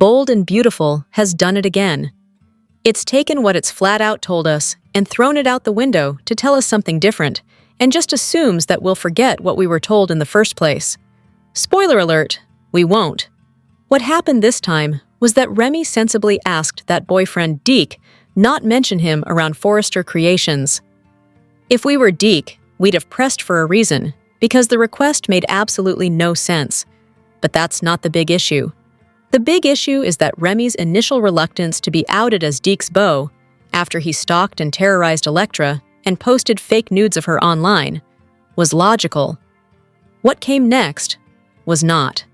Bold and Beautiful has done it again. It's taken what it's flat out told us and thrown it out the window to tell us something different, and just assumes that we'll forget what we were told in the first place. Spoiler alert, we won't. What happened this time was that Remy sensibly asked that boyfriend Deke not mention him around Forrester Creations. If we were Deke, we'd have pressed for a reason, because the request made absolutely no sense. But that's not the big issue. The big issue is that Remy's initial reluctance to be outed as Deke's beau, after he stalked and terrorized Elektra and posted fake nudes of her online, was logical. What came next was not.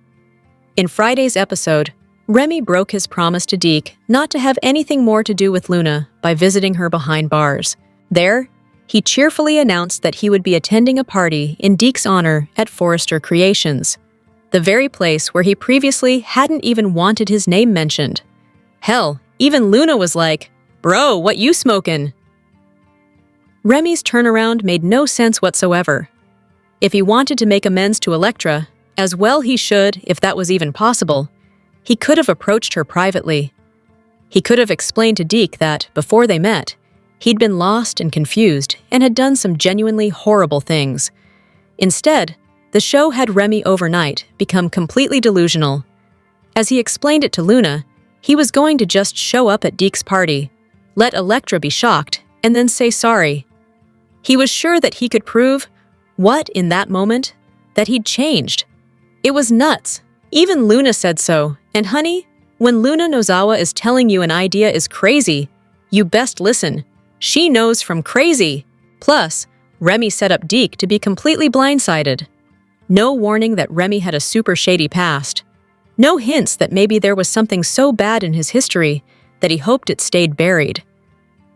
In Friday's episode, Remy broke his promise to Deke not to have anything more to do with Luna by visiting her behind bars. There, he cheerfully announced that he would be attending a party in Deke's honor at Forrester Creations, the very place where he previously hadn't even wanted his name mentioned. Hell, even Luna was like, "Bro, what you smokin'?" Remy's turnaround made no sense whatsoever. If he wanted to make amends to Elektra, as well he should if that was even possible, he could have approached her privately. He could have explained to Deke that, before they met, he'd been lost and confused and had done some genuinely horrible things. Instead, the show had Remy overnight become completely delusional. As he explained it to Luna, he was going to just show up at Deke's party, let Elektra be shocked, and then say sorry. He was sure that he could prove, what in that moment, that he'd changed. It was nuts. Even Luna said so, and honey, when Luna Nozawa is telling you an idea is crazy, you best listen. She knows from crazy. Plus, Remy set up Deke to be completely blindsided. No warning that Remy had a super shady past. No hints that maybe there was something so bad in his history that he hoped it stayed buried.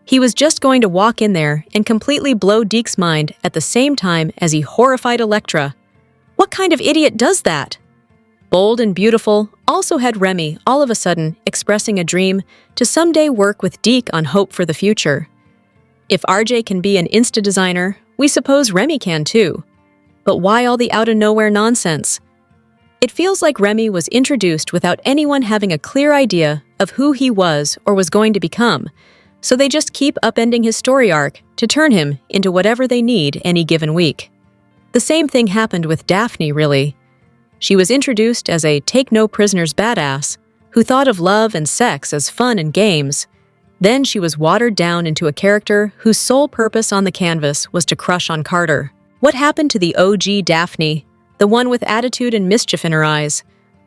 He was just going to walk in there and completely blow Deke's mind at the same time as he horrified Elektra. What kind of idiot does that? Bold and Beautiful also had Remy all of a sudden expressing a dream to someday work with Deke on hope for the future. If RJ can be an Insta designer, we suppose Remy can too. But why all the out-of-nowhere nonsense? It feels like Remy was introduced without anyone having a clear idea of who he was or was going to become, so they just keep upending his story arc to turn him into whatever they need any given week. The same thing happened with Daphne, really. She was introduced as a take-no-prisoners badass who thought of love and sex as fun and games. Then she was watered down into a character whose sole purpose on the canvas was to crush on Carter. What happened to the OG Daphne, the one with attitude and mischief in her eyes?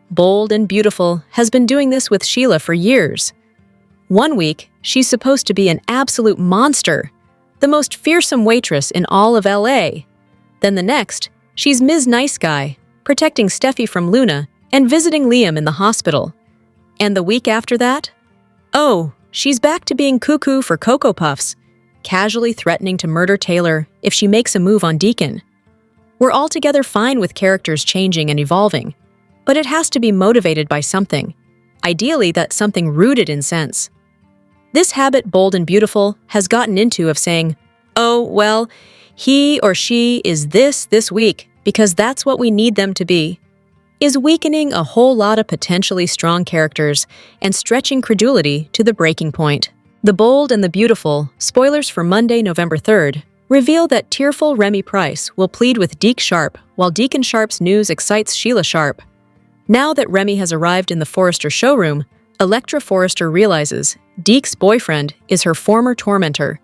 Bold and Beautiful has been doing this with Sheila for years. One week, she's supposed to be an absolute monster, the most fearsome waitress in all of LA. Then the next, she's Ms. Nice Guy, protecting Steffi from Luna and visiting Liam in the hospital. And the week after that? Oh, she's back to being cuckoo for Cocoa Puffs, casually threatening to murder Taylor if she makes a move on Deacon. We're altogether fine with characters changing and evolving, but it has to be motivated by something, ideally that's something rooted in sense. This habit Bold and Beautiful has gotten into of saying, "Oh, well, he or she is this week because that's what we need them to be," is weakening a whole lot of potentially strong characters and stretching credulity to the breaking point. The Bold and the Beautiful, spoilers for Monday, November 3rd, reveal that tearful Remy Price will plead with Deke Sharp while Deacon Sharp's news excites Sheila Sharp. Now that Remy has arrived in the Forrester showroom, Elektra Forrester realizes Deke's boyfriend is her former tormentor.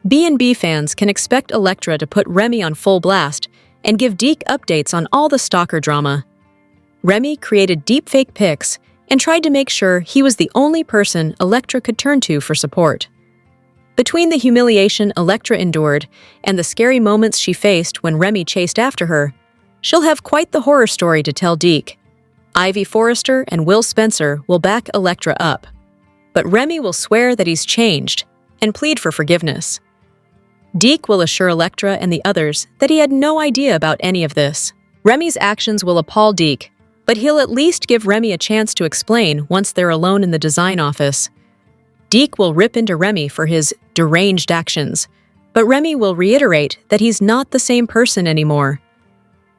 B&B fans can expect Elektra to put Remy on full blast and give Deke updates on all the stalker drama. Remy created deepfake pics and tried to make sure he was the only person Elektra could turn to for support. Between the humiliation Elektra endured and the scary moments she faced when Remy chased after her, she'll have quite the horror story to tell Deke. Ivy Forrester and Will Spencer will back Elektra up, but Remy will swear that he's changed and plead for forgiveness. Deke will assure Elektra and the others that he had no idea about any of this. Remy's actions will appall Deke, but he'll at least give Remy a chance to explain once they're alone in the design office. Deke will rip into Remy for his deranged actions, but Remy will reiterate that he's not the same person anymore.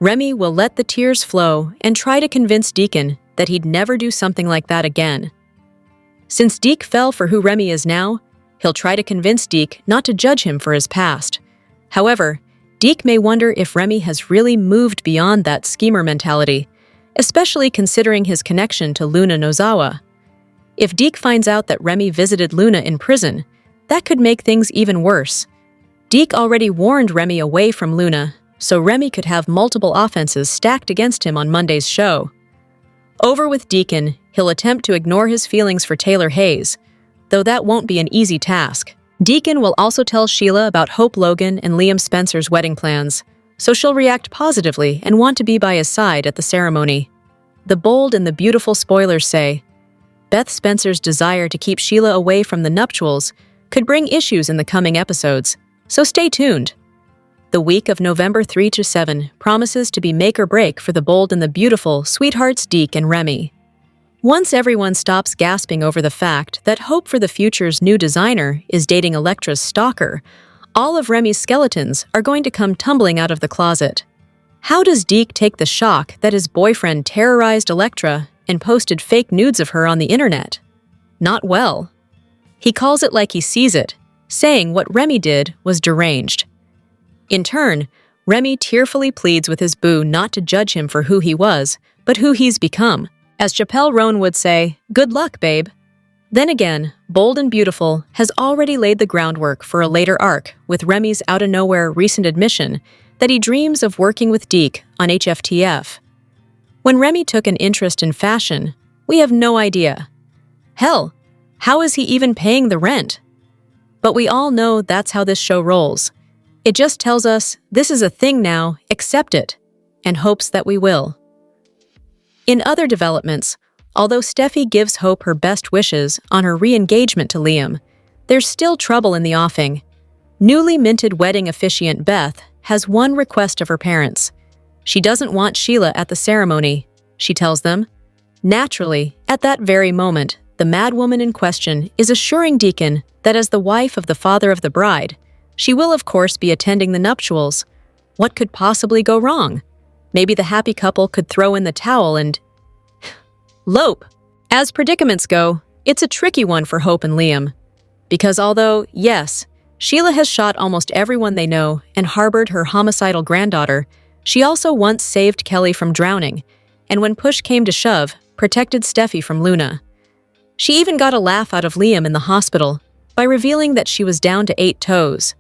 Remy will let the tears flow and try to convince Deacon that he'd never do something like that again. Since Deke fell for who Remy is now, he'll try to convince Deke not to judge him for his past. However, Deke may wonder if Remy has really moved beyond that schemer mentality, especially considering his connection to Luna Nozawa. If Deke finds out that Remy visited Luna in prison, that could make things even worse. Deke already warned Remy away from Luna, so Remy could have multiple offenses stacked against him on Monday's show. Over with Deacon, he'll attempt to ignore his feelings for Taylor Hayes, though that won't be an easy task. Deacon will also tell Sheila about Hope Logan and Liam Spencer's wedding plans, so she'll react positively and want to be by his side at the ceremony. The bold and the beautiful spoilers say, Beth Spencer's desire to keep Sheila away from the nuptials could bring issues in the coming episodes, so stay tuned. The week of November 3 to 7 promises to be make or break for the bold and the beautiful sweethearts Deke and Remy. Once everyone stops gasping over the fact that Hope for the Future's new designer is dating Elektra's stalker, all of Remy's skeletons are going to come tumbling out of the closet. How does Deke take the shock that his boyfriend terrorized Elektra and posted fake nudes of her on the internet? Not well. He calls it like he sees it, saying what Remy did was deranged. In turn, Remy tearfully pleads with his boo not to judge him for who he was, but who he's become. As Chappelle Roan would say, good luck, babe. Then again, Bold and Beautiful has already laid the groundwork for a later arc with Remy's out-of-nowhere recent admission that he dreams of working with Deke on HFTF. When Remy took an interest in fashion, we have no idea. Hell, how is he even paying the rent? But we all know that's how this show rolls. It just tells us, this is a thing now, accept it, and hopes that we will. In other developments, although Steffi gives Hope her best wishes on her re-engagement to Liam, there's still trouble in the offing. Newly minted wedding officiant Beth has one request of her parents. She doesn't want Sheila at the ceremony, she tells them. Naturally, at that very moment, the madwoman in question is assuring Deacon that as the wife of the father of the bride, she will of course be attending the nuptials. What could possibly go wrong? Maybe the happy couple could throw in the towel and lope. As predicaments go, it's a tricky one for Hope and Liam. Because although, yes, Sheila has shot almost everyone they know and harbored her homicidal granddaughter, she also once saved Kelly from drowning, and when push came to shove, protected Steffi from Luna. She even got a laugh out of Liam in the hospital by revealing that she was down to 8 toes.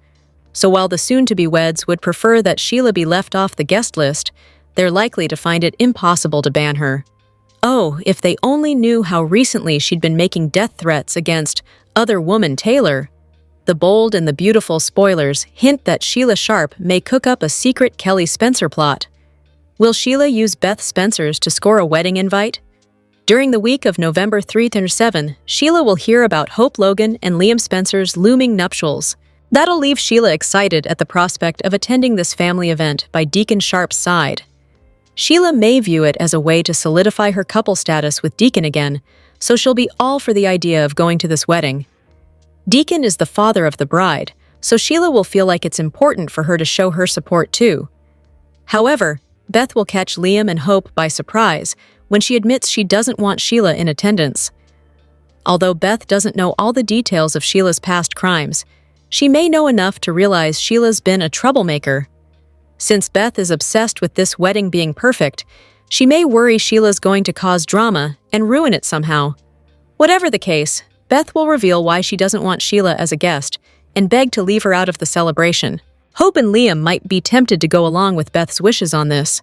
So while the soon-to-be-weds would prefer that Sheila be left off the guest list, they're likely to find it impossible to ban her. Oh, if they only knew how recently she'd been making death threats against other woman Taylor. The bold and the beautiful spoilers hint that Sheila Sharp may cook up a secret Kelly Spencer plot. Will Sheila use Beth Spencer's to score a wedding invite? During the week of November 3 through 7, Sheila will hear about Hope Logan and Liam Spencer's looming nuptials. That'll leave Sheila excited at the prospect of attending this family event by Deacon Sharp's side. Sheila may view it as a way to solidify her couple status with Deacon again, so she'll be all for the idea of going to this wedding. Deacon is the father of the bride, so Sheila will feel like it's important for her to show her support too. However, Beth will catch Liam and Hope by surprise when she admits she doesn't want Sheila in attendance. Although Beth doesn't know all the details of Sheila's past crimes, she may know enough to realize Sheila's been a troublemaker. Since Beth is obsessed with this wedding being perfect, she may worry Sheila's going to cause drama and ruin it somehow. Whatever the case, Beth will reveal why she doesn't want Sheila as a guest and beg to leave her out of the celebration. Hope and Liam might be tempted to go along with Beth's wishes on this.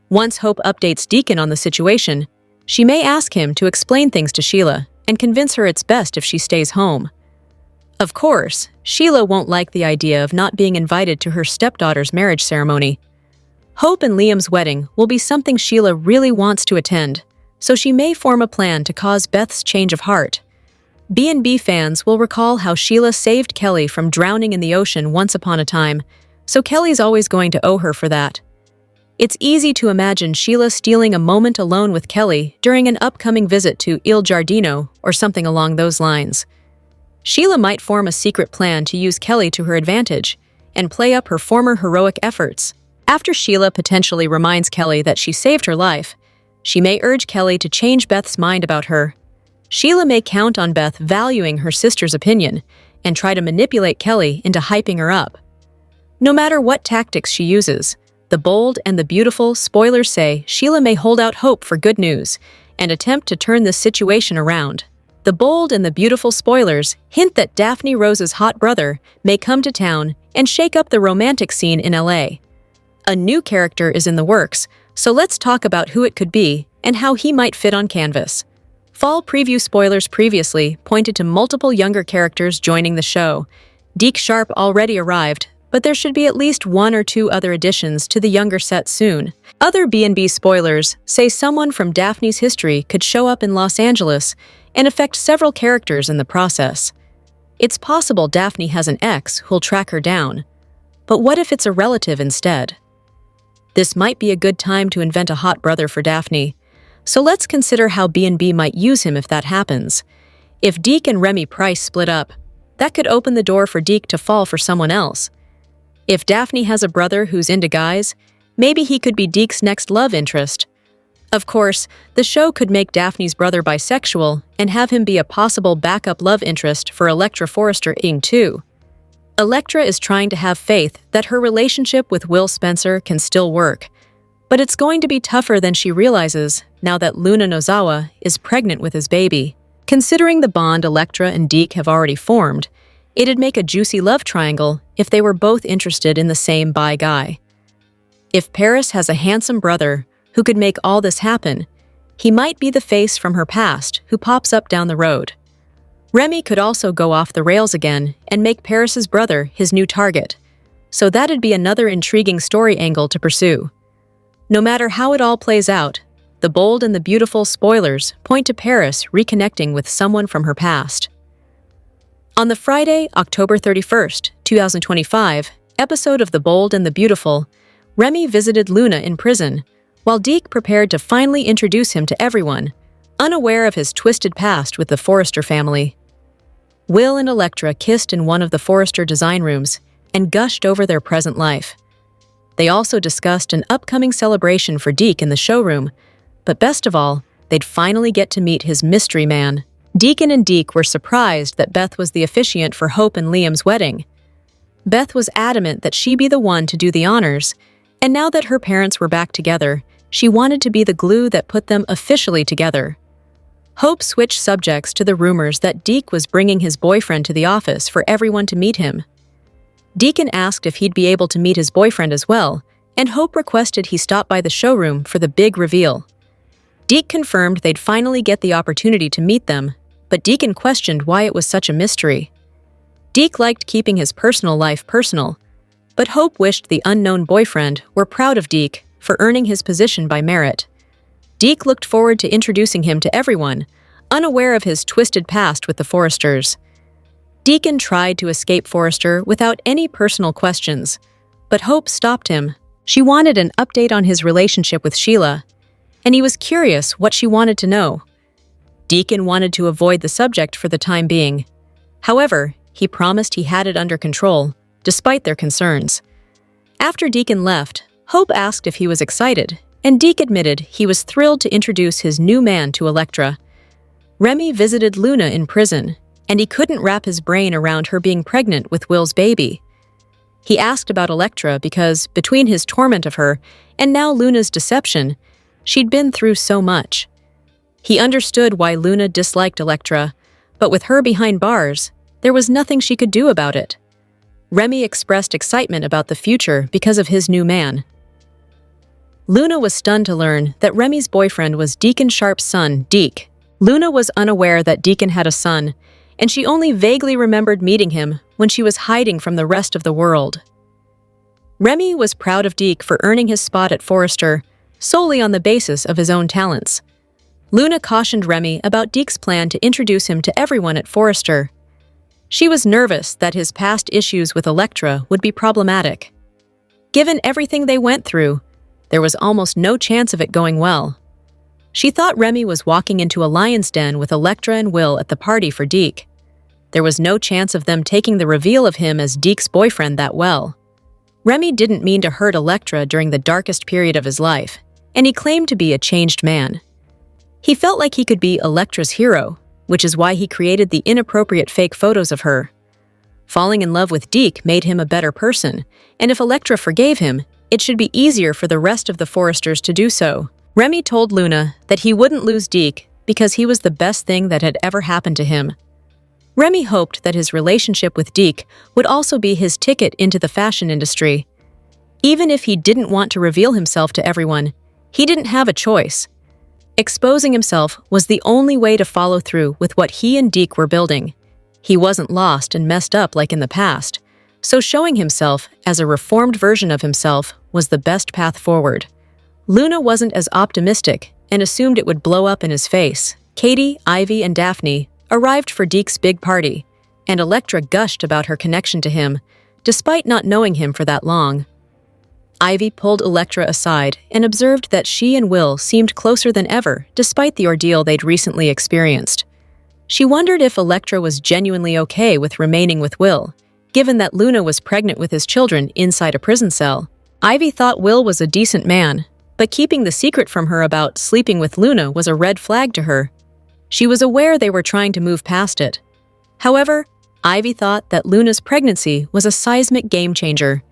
Once Hope updates Deacon on the situation, she may ask him to explain things to Sheila and convince her it's best if she stays home. Of course, Sheila won't like the idea of not being invited to her stepdaughter's marriage ceremony. Hope and Liam's wedding will be something Sheila really wants to attend, so she may form a plan to cause Beth's change of heart. B&B fans will recall how Sheila saved Kelly from drowning in the ocean once upon a time, so Kelly's always going to owe her for that. It's easy to imagine Sheila stealing a moment alone with Kelly during an upcoming visit to Il Giardino or something along those lines. Sheila might form a secret plan to use Kelly to her advantage and play up her former heroic efforts. After Sheila potentially reminds Kelly that she saved her life, She may urge Kelly to change Beth's mind about her. Sheila may count on Beth valuing her sister's opinion and try to manipulate Kelly into hyping her up. No matter what tactics she uses, the bold and the beautiful spoilers say Sheila may hold out hope for good news and attempt to turn this situation around. The bold and the beautiful spoilers hint that Daphne Rose's hot brother may come to town and shake up the romantic scene in LA. A new character is in the works, so let's talk about who it could be and how he might fit on canvas. Fall preview spoilers previously pointed to multiple younger characters joining the show. Deke Sharp already arrived, but there should be at least 1 or 2 other additions to the younger set soon. Other B&B spoilers say someone from Daphne's history could show up in Los Angeles and affect several characters in the process. It's possible Daphne has an ex who'll track her down. But what if it's a relative instead? This might be a good time to invent a hot brother for Daphne. So let's consider how B&B might use him if that happens. If Deke and Remy Price split up, that could open the door for Deke to fall for someone else. If Daphne has a brother who's into guys, maybe he could be Deke's next love interest. Of course, the show could make Daphne's brother bisexual and have him be a possible backup love interest for Elektra Forrester too. Elektra is trying to have faith that her relationship with Will Spencer can still work, but it's going to be tougher than she realizes now that Luna Nozawa is pregnant with his baby. Considering the bond Elektra and Deke have already formed, it'd make a juicy love triangle if they were both interested in the same bi guy. If Paris has a handsome brother who could make all this happen, he might be the face from her past who pops up down the road. Remy could also go off the rails again and make Paris's brother his new target, so that'd be another intriguing story angle to pursue. No matter how it all plays out, the bold and the beautiful spoilers point to Paris reconnecting with someone from her past. On the Friday, October 31st, 2025, episode of The Bold and the Beautiful, Remy visited Luna in prison, while Deke prepared to finally introduce him to everyone, unaware of his twisted past with the Forrester family. Will and Elektra kissed in one of the Forrester design rooms and gushed over their present life. They also discussed an upcoming celebration for Deke in the showroom, but best of all, they'd finally get to meet his mystery man. Deacon and Deke were surprised that Beth was the officiant for Hope and Liam's wedding. Beth was adamant that she be the one to do the honors, and now that her parents were back together, she wanted to be the glue that put them officially together. Hope switched subjects to the rumors that Deke was bringing his boyfriend to the office for everyone to meet him. Deacon asked if he'd be able to meet his boyfriend as well, and Hope requested he stop by the showroom for the big reveal. Deke confirmed they'd finally get the opportunity to meet them, but Deacon questioned why it was such a mystery. Deke liked keeping his personal life personal, but Hope wished the unknown boyfriend were proud of Deke for earning his position by merit. Deke looked forward to introducing him to everyone, unaware of his twisted past with the Forresters. Deacon tried to escape Forrester without any personal questions, but Hope stopped him. She wanted an update on his relationship with Sheila, and he was curious what she wanted to know. Deacon wanted to avoid the subject for the time being. However, he promised he had it under control, despite their concerns. After Deacon left, Hope asked if he was excited, and Deke admitted he was thrilled to introduce his new man to Elektra. Remy visited Luna in prison, and he couldn't wrap his brain around her being pregnant with Will's baby. He asked about Elektra because, between his torment of her and now Luna's deception, she'd been through so much. He understood why Luna disliked Elektra, but with her behind bars, there was nothing she could do about it. Remy expressed excitement about the future because of his new man. Luna was stunned to learn that Remy's boyfriend was Deacon Sharp's son, Deke. Luna was unaware that Deacon had a son, and she only vaguely remembered meeting him when she was hiding from the rest of the world. Remy was proud of Deke for earning his spot at Forrester solely on the basis of his own talents. Luna cautioned Remy about Deke's plan to introduce him to everyone at Forrester. She was nervous that his past issues with Elektra would be problematic. Given everything they went through, there was almost no chance of it going well. She thought Remy was walking into a lion's den with Elektra and Will at the party for Deke. There was no chance of them taking the reveal of him as Deke's boyfriend that well. Remy didn't mean to hurt Elektra during the darkest period of his life, and he claimed to be a changed man. He felt like he could be Elektra's hero, which is why he created the inappropriate fake photos of her. Falling in love with Deke made him a better person, and if Elektra forgave him, it should be easier for the rest of the Forresters to do so. Remy told Luna that he wouldn't lose Deke because he was the best thing that had ever happened to him. Remy hoped that his relationship with Deke would also be his ticket into the fashion industry. Even if he didn't want to reveal himself to everyone, he didn't have a choice. Exposing himself was the only way to follow through with what he and Deke were building. He wasn't lost and messed up like in the past, so showing himself as a reformed version of himself was the best path forward. Luna wasn't as optimistic and assumed it would blow up in his face. Katie, Ivy, and Daphne arrived for Deke's big party, and Elektra gushed about her connection to him, despite not knowing him for that long. Ivy pulled Elektra aside and observed that she and Will seemed closer than ever, despite the ordeal they'd recently experienced. She wondered if Elektra was genuinely okay with remaining with Will, given that Luna was pregnant with his children inside a prison cell. Ivy thought Will was a decent man, but keeping the secret from her about sleeping with Luna was a red flag to her. She was aware they were trying to move past it. However, Ivy thought that Luna's pregnancy was a seismic game-changer.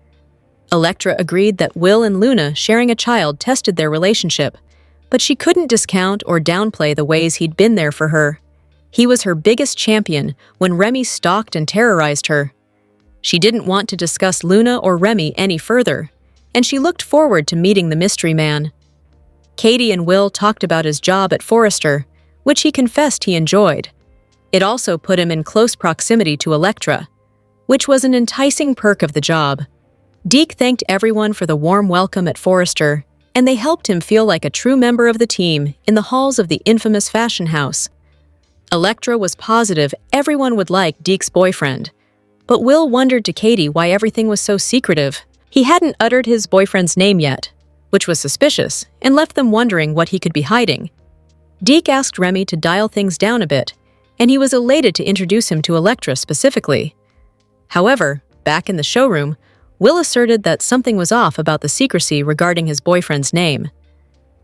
Elektra agreed that Will and Luna sharing a child tested their relationship, but she couldn't discount or downplay the ways he'd been there for her. He was her biggest champion when Remy stalked and terrorized her. She didn't want to discuss Luna or Remy any further, and she looked forward to meeting the mystery man. Katie and Will talked about his job at Forrester, which he confessed he enjoyed. It also put him in close proximity to Elektra, which was an enticing perk of the job. Deke thanked everyone for the warm welcome at Forrester, and they helped him feel like a true member of the team in the halls of the infamous fashion house. Elektra was positive everyone would like Deke's boyfriend, but Will wondered to Katie why everything was so secretive. He hadn't uttered his boyfriend's name yet, which was suspicious, and left them wondering what he could be hiding. Deke asked Remy to dial things down a bit, and he was elated to introduce him to Elektra specifically. However, back in the showroom, Will asserted that something was off about the secrecy regarding his boyfriend's name.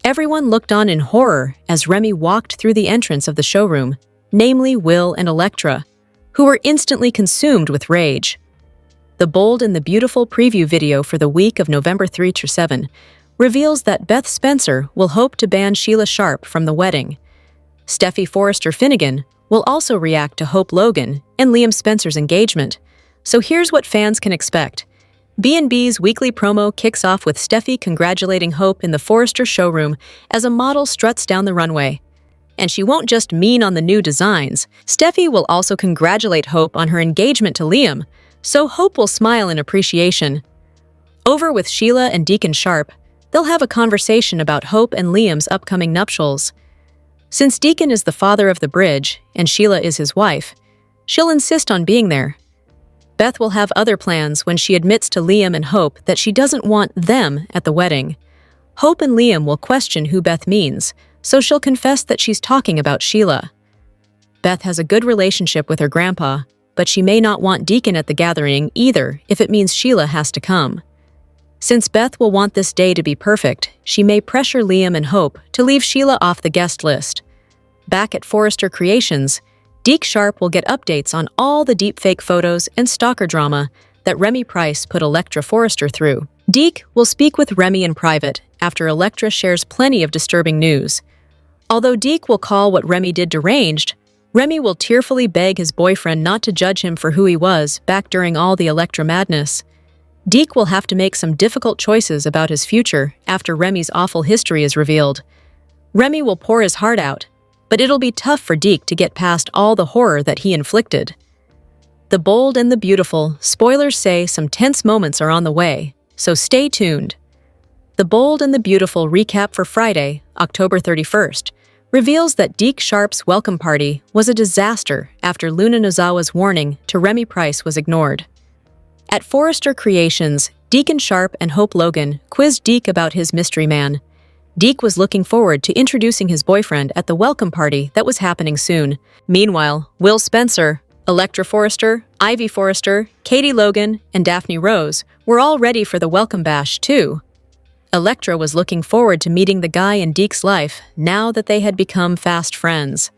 Everyone looked on in horror as Remy walked through the entrance of the showroom, namely Will and Elektra, who were instantly consumed with rage. The bold and the beautiful preview video for the week of November 3-7 reveals that Beth Spencer will hope to ban Sheila'S from the wedding. Steffi Forrester Finnegan will also react to Hope Logan and Liam Spencer's engagement. So here's what fans can expect. B&B's weekly promo kicks off with Steffi congratulating Hope in the Forrester showroom as a model struts down the runway. And she won't just mean on the new designs. Steffi will also congratulate Hope on her engagement to Liam, so Hope will smile in appreciation. Over with Sheila and Deacon Sharp, they'll have a conversation about Hope and Liam's upcoming nuptials. Since Deacon is the father of the bridge and Sheila is his wife, she'll insist on being there. Beth will have other plans when she admits to Liam and Hope that she doesn't want them at the wedding. Hope and Liam will question who Beth means, so she'll confess that she's talking about Sheila. Beth has a good relationship with her grandpa, but she may not want Deacon at the gathering either if it means Sheila has to come. Since Beth will want this day to be perfect, she may pressure Liam and Hope to leave Sheila off the guest list. Back at Forrester Creations, Deke Sharp will get updates on all the deepfake photos and stalker drama that Remy Price put Elektra Forrester through. Deke will speak with Remy in private after Elektra shares plenty of disturbing news. Although Deke will call what Remy did deranged, Remy will tearfully beg his boyfriend not to judge him for who he was back during all the Elektra madness. Deke will have to make some difficult choices about his future after Remy's awful history is revealed. Remy will pour his heart out, but it'll be tough for Deke to get past all the horror that he inflicted. The bold and the beautiful, spoilers say some tense moments are on the way, so stay tuned. The Bold and the Beautiful recap for Friday, October 31st, reveals that Deke Sharp's welcome party was a disaster after Luna Nozawa's warning to Remy Price was ignored. At Forrester Creations, Deacon Sharp and Hope Logan quizzed Deke about his mystery man. Deke was looking forward to introducing his boyfriend at the welcome party that was happening soon. Meanwhile, Will Spencer, Elektra Forrester, Ivy Forrester, Katie Logan, and Daphne Rose were all ready for the welcome bash, too. Electra was looking forward to meeting the guy in Deke's life now that they had become fast friends.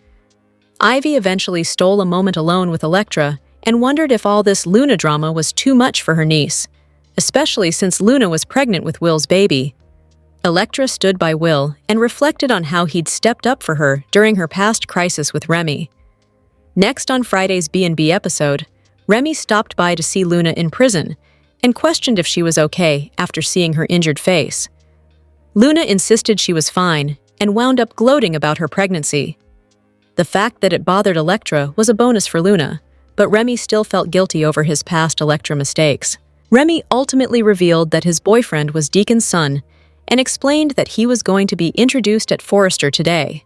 Ivy eventually stole a moment alone with Electra and wondered if all this Luna drama was too much for her niece, especially since Luna was pregnant with Will's baby. Electra stood by Will and reflected on how he'd stepped up for her during her past crisis with Remy. Next on Friday's B&B episode, Remy stopped by to see Luna in prison and questioned if she was okay after seeing her injured face. Luna insisted she was fine and wound up gloating about her pregnancy. The fact that it bothered Electra was a bonus for Luna, but Remy still felt guilty over his past Electra mistakes. Remy ultimately revealed that his boyfriend was Deacon's son and explained that he was going to be introduced at Forrester today.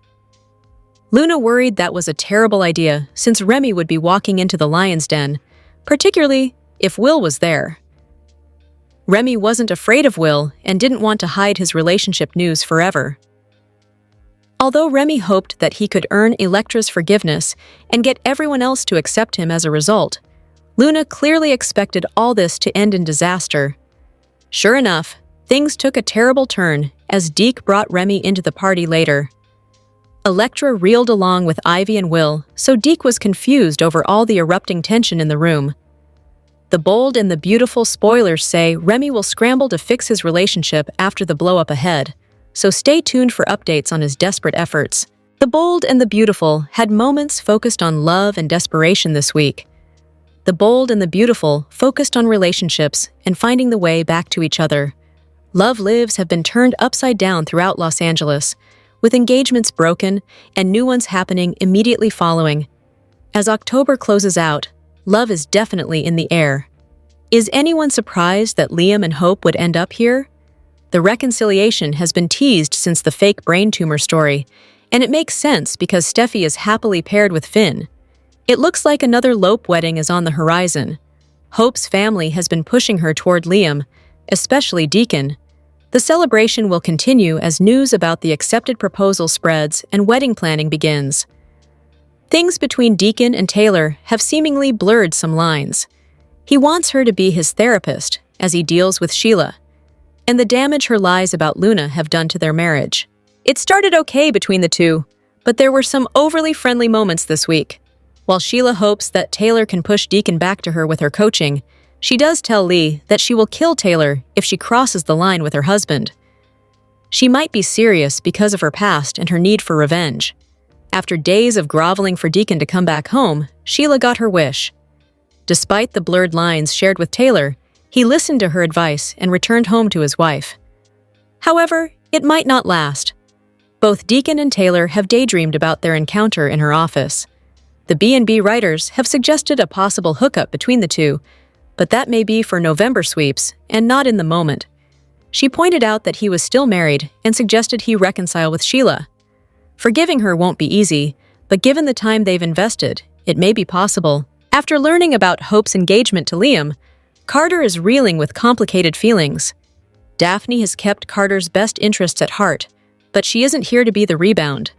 Luna worried that was a terrible idea since Remy would be walking into the lion's den, particularly if Will was there. Remy wasn't afraid of Will and didn't want to hide his relationship news forever. Although Remy hoped that he could earn Electra's forgiveness and get everyone else to accept him as a result, Luna clearly expected all this to end in disaster. Sure enough, things took a terrible turn as Deke brought Remy into the party later. Electra reeled along with Ivy and Will, so Deke was confused over all the erupting tension in the room. The Bold and the Beautiful spoilers say Remy will scramble to fix his relationship after the blow-up ahead, so stay tuned for updates on his desperate efforts. The Bold and the Beautiful had moments focused on love and desperation this week. The Bold and the Beautiful focused on relationships and finding the way back to each other. Love lives have been turned upside down throughout Los Angeles, with engagements broken and new ones happening immediately following. As October closes out, love is definitely in the air. Is anyone surprised that Liam and Hope would end up here? The reconciliation has been teased since the fake brain tumor story, and it makes sense because Steffi is happily paired with Finn. It looks like another Lope wedding is on the horizon. Hope's family has been pushing her toward Liam, especially Deacon. The celebration will continue as news about the accepted proposal spreads and wedding planning begins. Things between Deacon and Taylor have seemingly blurred some lines. He wants her to be his therapist as he deals with Sheila, and the damage her lies about Luna have done to their marriage. It started okay between the two, but there were some overly friendly moments this week. While Sheila hopes that Taylor can push Deacon back to her with her coaching, she does tell Lee that she will kill Taylor if she crosses the line with her husband. She might be serious because of her past and her need for revenge. After days of groveling for Deacon to come back home, Sheila got her wish. Despite the blurred lines shared with Taylor, he listened to her advice and returned home to his wife. However, it might not last. Both Deacon and Taylor have daydreamed about their encounter in her office. The B&B writers have suggested a possible hookup between the two, but that may be for November sweeps and not in the moment. She pointed out that he was still married and suggested he reconcile with Sheila. Forgiving her won't be easy, but given the time they've invested, it may be possible. After learning about Hope's engagement to Liam, Carter is reeling with complicated feelings. Daphne has kept Carter's best interests at heart, but she isn't here to be the rebound.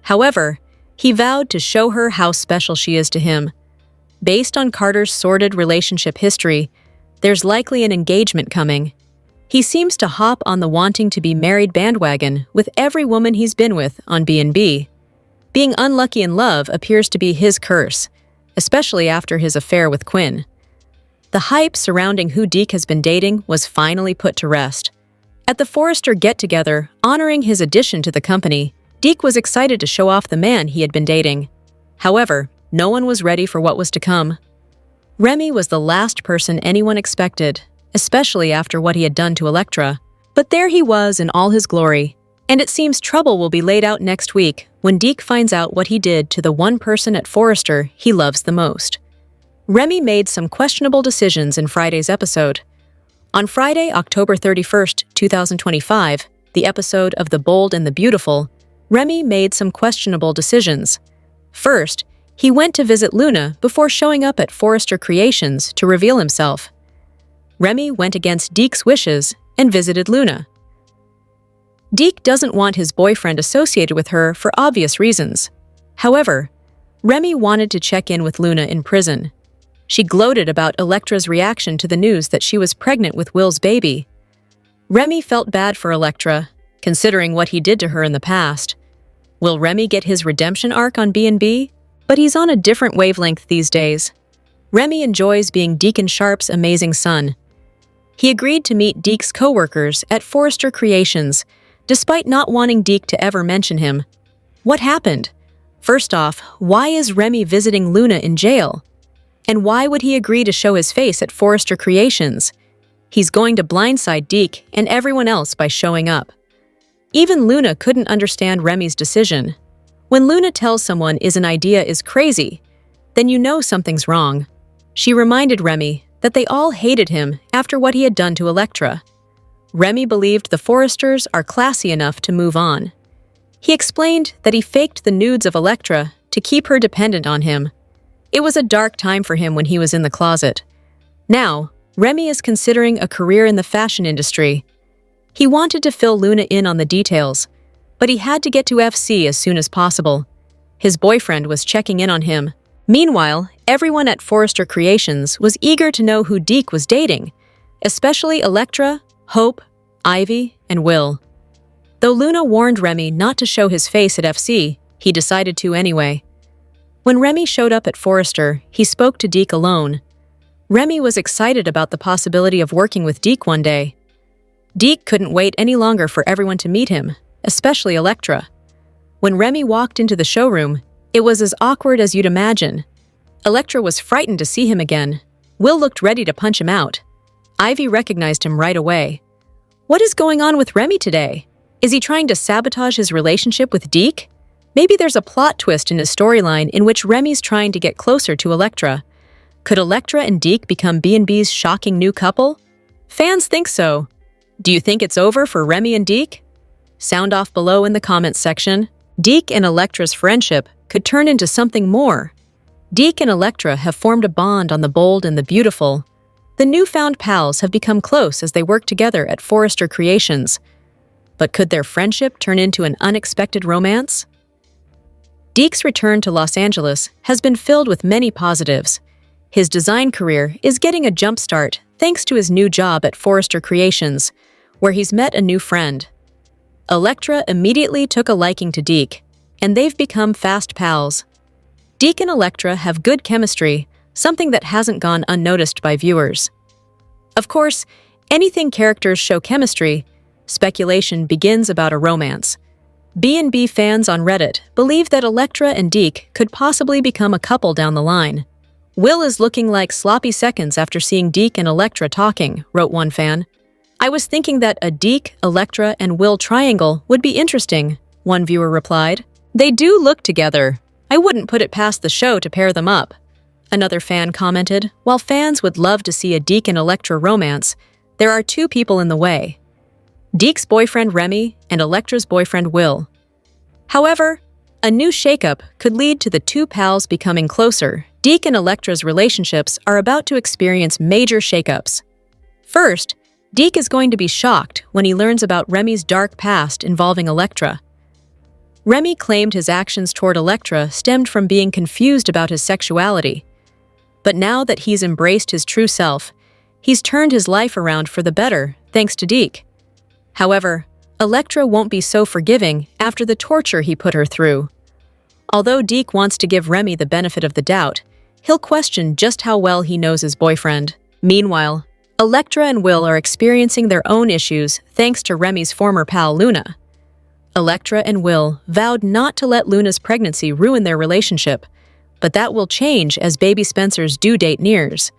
However, he vowed to show her how special she is to him. Based on Carter's sordid relationship history, there's likely an engagement coming. He seems to hop on the wanting to be married bandwagon with every woman he's been with on B&B. Being unlucky in love appears to be his curse, especially after his affair with Quinn. The hype surrounding who Deke has been dating was finally put to rest. At the Forrester get-together, honoring his addition to the company, Deke was excited to show off the man he had been dating. However, no one was ready for what was to come. Remy was the last person anyone expected, especially after what he had done to Electra. But there he was in all his glory, and it seems trouble will be laid out next week when Deke finds out what he did to the one person at Forrester he loves the most. Remy made some questionable decisions in Friday's episode. On Friday, October 31st, 2025, the episode of The Bold and the Beautiful, Remy made some questionable decisions. First, he went to visit Luna before showing up at Forrester Creations to reveal himself. Remy went against Deke's wishes and visited Luna. Deke doesn't want his boyfriend associated with her for obvious reasons. However, Remy wanted to check in with Luna in prison. She gloated about Electra's reaction to the news that she was pregnant with Will's baby. Remy felt bad for Electra, considering what he did to her in the past. Will Remy get his redemption arc on B&B? But he's on a different wavelength these days. Remy enjoys being Deacon Sharp's amazing son. He agreed to meet Deke's co-workers at Forrester Creations, despite not wanting Deke to ever mention him. What happened? First off, why is Remy visiting Luna in jail? And why would he agree to show his face at Forrester Creations? He's going to blindside Deke and everyone else by showing up. Even Luna couldn't understand Remy's decision. When Luna tells someone an idea is crazy, then you know something's wrong. She reminded Remy that they all hated him after what he had done to Electra. Remy believed the Forresters are classy enough to move on. He explained that he faked the nudes of Electra to keep her dependent on him. It was a dark time for him when he was in the closet. Now, Remy is considering a career in the fashion industry. He wanted to fill Luna in on the details, but he had to get to FC as soon as possible. His boyfriend was checking in on him. Meanwhile, everyone at Forrester Creations was eager to know who Deke was dating, especially Electra, Hope, Ivy, and Will. Though Luna warned Remy not to show his face at FC, he decided to anyway. When Remy showed up at Forrester, he spoke to Deke alone. Remy was excited about the possibility of working with Deke one day. Deke couldn't wait any longer for everyone to meet him, especially Electra. When Remy walked into the showroom, it was as awkward as you'd imagine. Electra was frightened to see him again. Will looked ready to punch him out. Ivy recognized him right away. What is going on with Remy today? Is he trying to sabotage his relationship with Deke? Maybe there's a plot twist in his storyline in which Remy's trying to get closer to Electra. Could Electra and Deke become B&B's shocking new couple? Fans think so. Do you think it's over for Remy and Deke? Sound off below in the comments section. Deke and Electra's friendship could turn into something more. Deke and Electra have formed a bond on The Bold and the Beautiful. The newfound pals have become close as they work together at Forrester Creations. But could their friendship turn into an unexpected romance? Deke's return to Los Angeles has been filled with many positives. His design career is getting a jump start thanks to his new job at Forrester Creations, where he's met a new friend. Electra immediately took a liking to Deke, and they've become fast pals. Deke and Electra have good chemistry, something that hasn't gone unnoticed by viewers. Of course, anything characters show chemistry, speculation begins about a romance. B&B fans on Reddit believe that Electra and Deke could possibly become a couple down the line. Will is looking like sloppy seconds after seeing Deke and Electra talking, wrote one fan. I was thinking that a Deke, Electra, and Will triangle would be interesting, one viewer replied. They do look together. I wouldn't put it past the show to pair them up. Another fan commented, while fans would love to see a Deke and Electra romance, there are two people in the way. Deke's boyfriend Remy and Electra's boyfriend Will. However, a new shakeup could lead to the two pals becoming closer. Deke and Electra's relationships are about to experience major shakeups. First, Deke is going to be shocked when he learns about Remy's dark past involving Electra. Remy claimed his actions toward Electra stemmed from being confused about his sexuality. But now that he's embraced his true self, he's turned his life around for the better, thanks to Deke. However, Electra won't be so forgiving after the torture he put her through. Although Deke wants to give Remy the benefit of the doubt, he'll question just how well he knows his boyfriend. Meanwhile, Electra and Will are experiencing their own issues thanks to Remy's former pal Luna. Electra and Will vowed not to let Luna's pregnancy ruin their relationship, but that will change as baby Spencer's due date nears.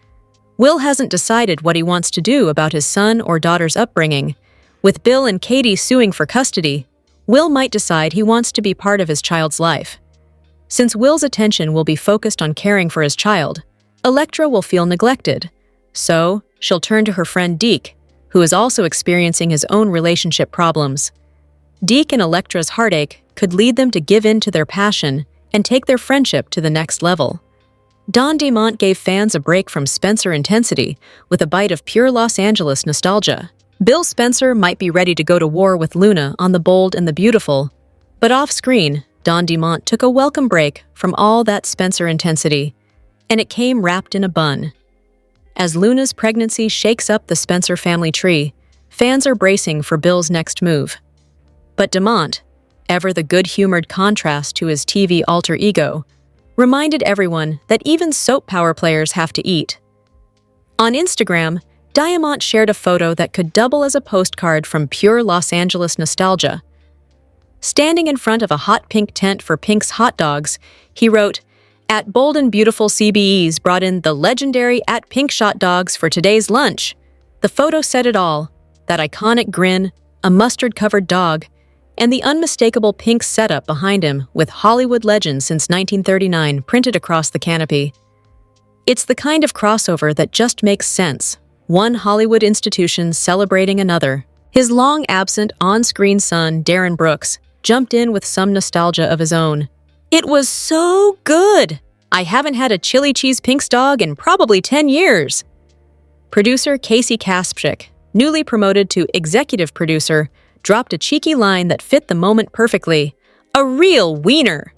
Will hasn't decided what he wants to do about his son or daughter's upbringing. With Bill and Katie suing for custody, Will might decide he wants to be part of his child's life. Since Will's attention will be focused on caring for his child, Electra will feel neglected. So, she'll turn to her friend Deke, who is also experiencing his own relationship problems. Deke and Electra's heartache could lead them to give in to their passion and take their friendship to the next level. Don DeMont gave fans a break from Spencer intensity with a bite of pure Los Angeles nostalgia. Bill Spencer might be ready to go to war with Luna on The Bold and the Beautiful, but off-screen, Don DeMont took a welcome break from all that Spencer intensity, and it came wrapped in a bun. As Luna's pregnancy shakes up the Spencer family tree, fans are bracing for Bill's next move. But Demont, ever the good-humored contrast to his TV alter ego, reminded everyone that even soap power players have to eat. On Instagram, Diamant shared a photo that could double as a postcard from pure Los Angeles nostalgia. Standing in front of a hot pink tent for Pink's hot dogs, he wrote, "At Bold and Beautiful CBEs brought in the legendary At Pink Shot Dogs for today's lunch." The photo said it all, that iconic grin, a mustard-covered dog, and the unmistakable pink setup behind him with Hollywood legend since 1939 printed across the canopy. It's the kind of crossover that just makes sense, one Hollywood institution celebrating another. His long-absent on-screen son, Darren Brooks, jumped in with some nostalgia of his own. "It was so good! I haven't had a chili cheese Pink's dog in probably 10 years." Producer Casey Kaspchik, newly promoted to executive producer, dropped a cheeky line that fit the moment perfectly. "A real wiener!"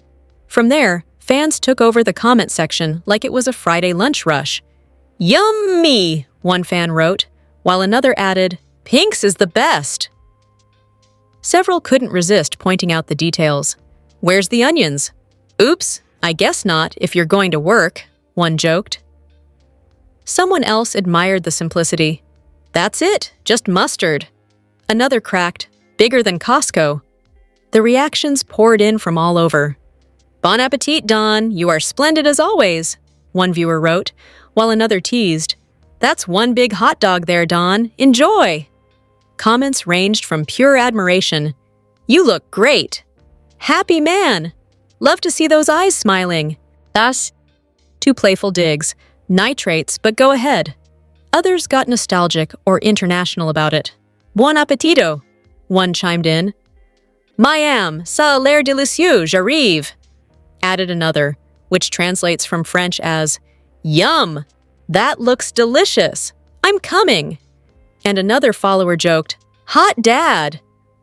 From there, fans took over the comment section like it was a Friday lunch rush. "Yummy!" one fan wrote, while another added, "Pink's is the best." Several couldn't resist pointing out the details. "Where's the onions?" "Oops, I guess not if you're going to work," one joked. Someone else admired the simplicity. "That's it, just mustard." Another cracked, "Bigger than Costco." The reactions poured in from all over. "Bon appetit, Don, you are splendid as always," one viewer wrote, while another teased, "That's one big hot dog there, Don, enjoy." Comments ranged from pure admiration, "You look great," "Happy man," "Love to see those eyes smiling," "Das," to playful digs, "Nitrates, but go ahead." Others got nostalgic or international about it. "Buon appetito," one chimed in. "Miam, ça a l'air délicieux, j'arrive," added another, which translates from French as, "Yum! That looks delicious! I'm coming!" And another follower joked, "Hot dad!"